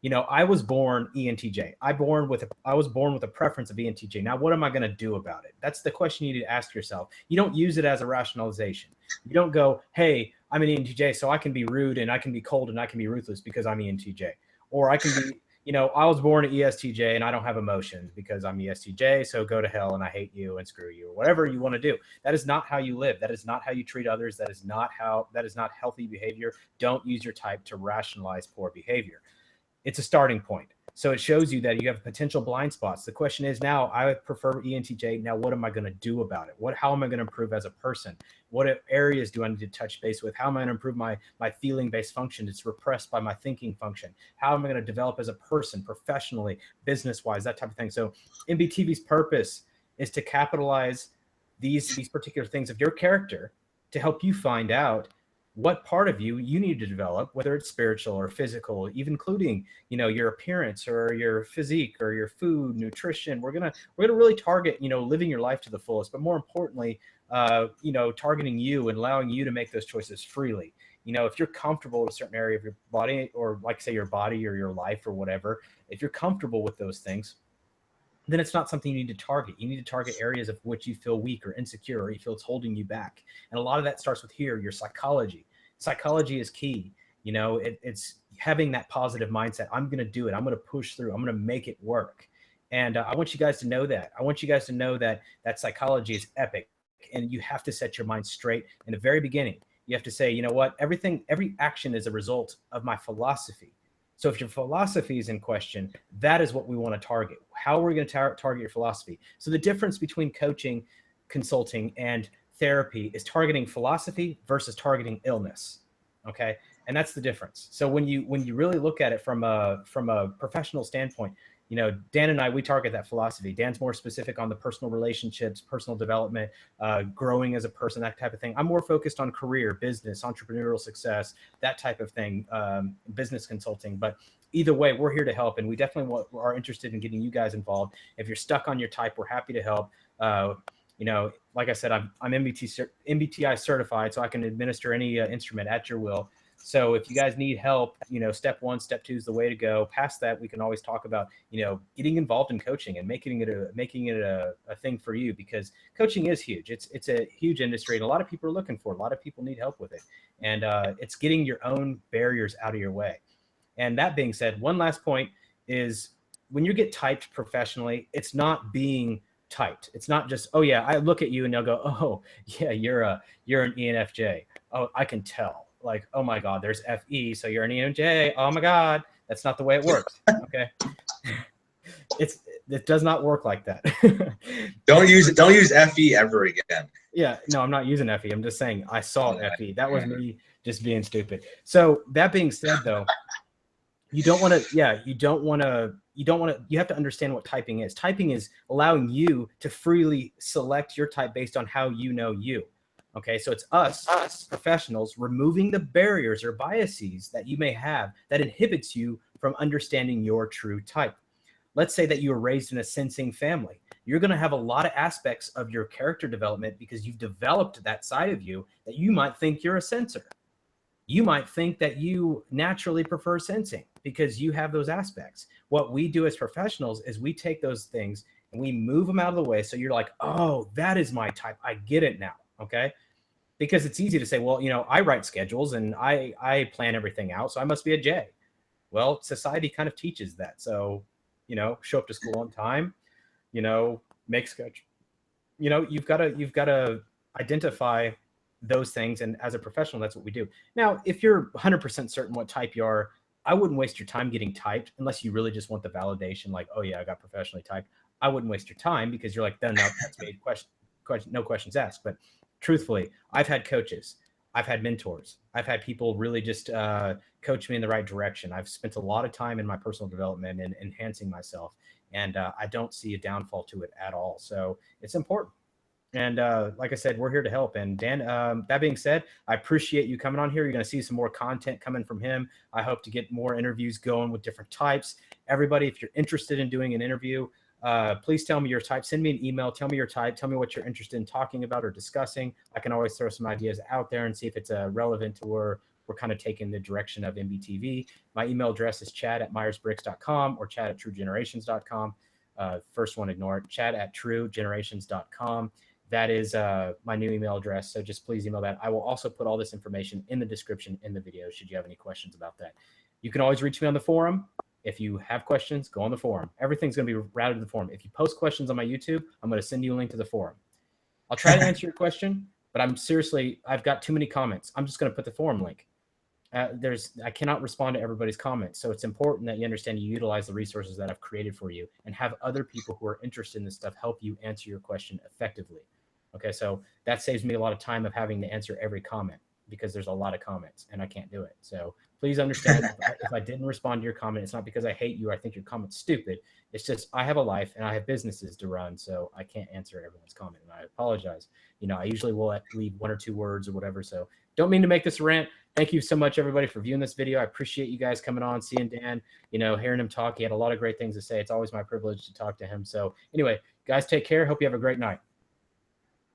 You know, I was born ENTJ. I was born with a preference of ENTJ. Now, what am I going to do about it? That's the question you need to ask yourself. You don't use it as a rationalization. You don't go, hey, I'm an ENTJ, so I can be rude and I can be cold and I can be ruthless because I'm ENTJ. Or I can be, you know, I was born an ESTJ and I don't have emotions because I'm ESTJ, so go to hell and I hate you and screw you, or whatever you want to do. That is not how you live. That is not how you treat others. That is not healthy behavior. Don't use your type to rationalize poor behavior. It's a starting point. So it shows you that you have potential blind spots. The question is, now I prefer ENTJ. Now, what am I going to do about it? How am I going to improve as a person? What areas do I need to touch base with? How am I going to improve my feeling-based function? It's repressed by my thinking function. How am I going to develop as a person, professionally, business-wise, that type of thing. So MBTV's purpose is to capitalize these particular things of your character to help you find out what part of you need to develop, whether it's spiritual or physical, even including, you know, your appearance or your physique or your food, nutrition. We're gonna really target, you know, living your life to the fullest, but more importantly, you know, targeting you and allowing you to make those choices freely. You know, if you're comfortable in a certain area of your body, or like say your body or your life or whatever, if you're comfortable with those things, then it's not something you need to target. You need to target areas of which you feel weak or insecure, or you feel it's holding you back. And a lot of that starts with your psychology. Psychology is key. You know, it's having that positive mindset. I'm going to do it. I'm going to push through. I'm going to make it work. And I want you guys to know that. I want you guys to know that psychology is epic, and you have to set your mind straight in the very beginning. You have to say, you know what, every action is a result of my philosophy. So if your philosophy is in question, that is what we want to target. How are we going to target your philosophy? So the difference between coaching, consulting, and therapy is targeting philosophy versus targeting illness. Okay. And that's the difference. So when you really look at it from a professional standpoint, you know, Dan and I, we target that philosophy. Dan's more specific on the personal relationships, personal development, growing as a person, that type of thing. I'm more focused on career, business, entrepreneurial success, that type of thing, business consulting. But either way, we're here to help, and we definitely are interested in getting you guys involved. If you're stuck on your type, we're happy to help. You know, like I said, I'm MBTI certified, so I can administer any instrument at your will. So if you guys need help, you know, step 1, step 2 is the way to go. Past that, we can always talk about, you know, getting involved in coaching and making it a thing for you, because coaching is huge. It's a huge industry, and a lot of people are looking for it. A lot of people need help with it, and it's getting your own barriers out of your way. And that being said, one last point is, when you get typed professionally, it's not being typed. It's not just, oh yeah, I look at you and they'll go, oh yeah, you're an ENFJ. Oh, I can tell. Like, oh my God, there's FE, so you're an ENFJ. Oh my God, that's not the way it works. Okay, it does not work like that. Don't use FE ever again. Yeah, no, I'm not using FE. I'm just saying I saw FE. That was me just being stupid. So that being said, though, you don't want to. Yeah, you don't want to. You have to understand what typing is. Typing is allowing you to freely select your type based on how you know you. Okay, so it's us professionals removing the barriers or biases that you may have that inhibits you from understanding your true type. Let's say that you were raised in a sensing family. You're going to have a lot of aspects of your character development because you've developed that side of you that you might think you're a sensor. You might think that you naturally prefer sensing because you have those aspects. What we do as professionals is we take those things and we move them out of the way. So you're like, oh, that is my type. I get it now. Okay. Because it's easy to say, well, you know, I write schedules and I plan everything out, so I must be a J. Well, society kind of teaches that. So, you know, show up to school on time, you know, make schedule. You know, you've got to identify those things, and as a professional, that's what we do. Now, if you're 100% certain what type you are, I wouldn't waste your time getting typed unless you really just want the validation, like, oh yeah, I got professionally typed. I wouldn't waste your time because you're like, no, that's made. No questions asked. But truthfully, I've had coaches, I've had mentors, I've had people really just coach me in the right direction. I've spent a lot of time in my personal development and enhancing myself, and I don't see a downfall to it at all. So it's important. And like I said, we're here to help. And Dan, that being said, I appreciate you coming on here. You're going to see some more content coming from him. I hope to get more interviews going with different types. Everybody, if you're interested in doing an interview, please tell me your type. Send me an email. Tell me your type. Tell me what you're interested in talking about or discussing. I can always throw some ideas out there and see if it's relevant to where we're kind of taking the direction of MBTV. My email address is chad@myersbriggs.com or chad@truegenerations.com. First one, ignore it. chad@truegenerations.com. That is my new email address. So just please email that. I will also put all this information in the description in the video should you have any questions about that. You can always reach me on the forum. If you have questions, go on the forum. Everything's going to be routed to the forum. If you post questions on my YouTube, I'm going to send you a link to the forum. I'll try to answer your question, but I've got too many comments. I'm just going to put the forum link. I cannot respond to everybody's comments. So it's important that you understand you utilize the resources that I've created for you and have other people who are interested in this stuff help you answer your question effectively. Okay, so that saves me a lot of time of having to answer every comment because there's a lot of comments and I can't do it. So please understand if I didn't respond to your comment, it's not because I hate you or I think your comment's stupid. It's just I have a life and I have businesses to run, so I can't answer everyone's comment. And I apologize. You know, I usually will leave 1 or 2 words or whatever. So don't mean to make this a rant. Thank you so much, everybody, for viewing this video. I appreciate you guys coming on, seeing Dan, you know, hearing him talk. He had a lot of great things to say. It's always my privilege to talk to him. So anyway, guys, take care. Hope you have a great night.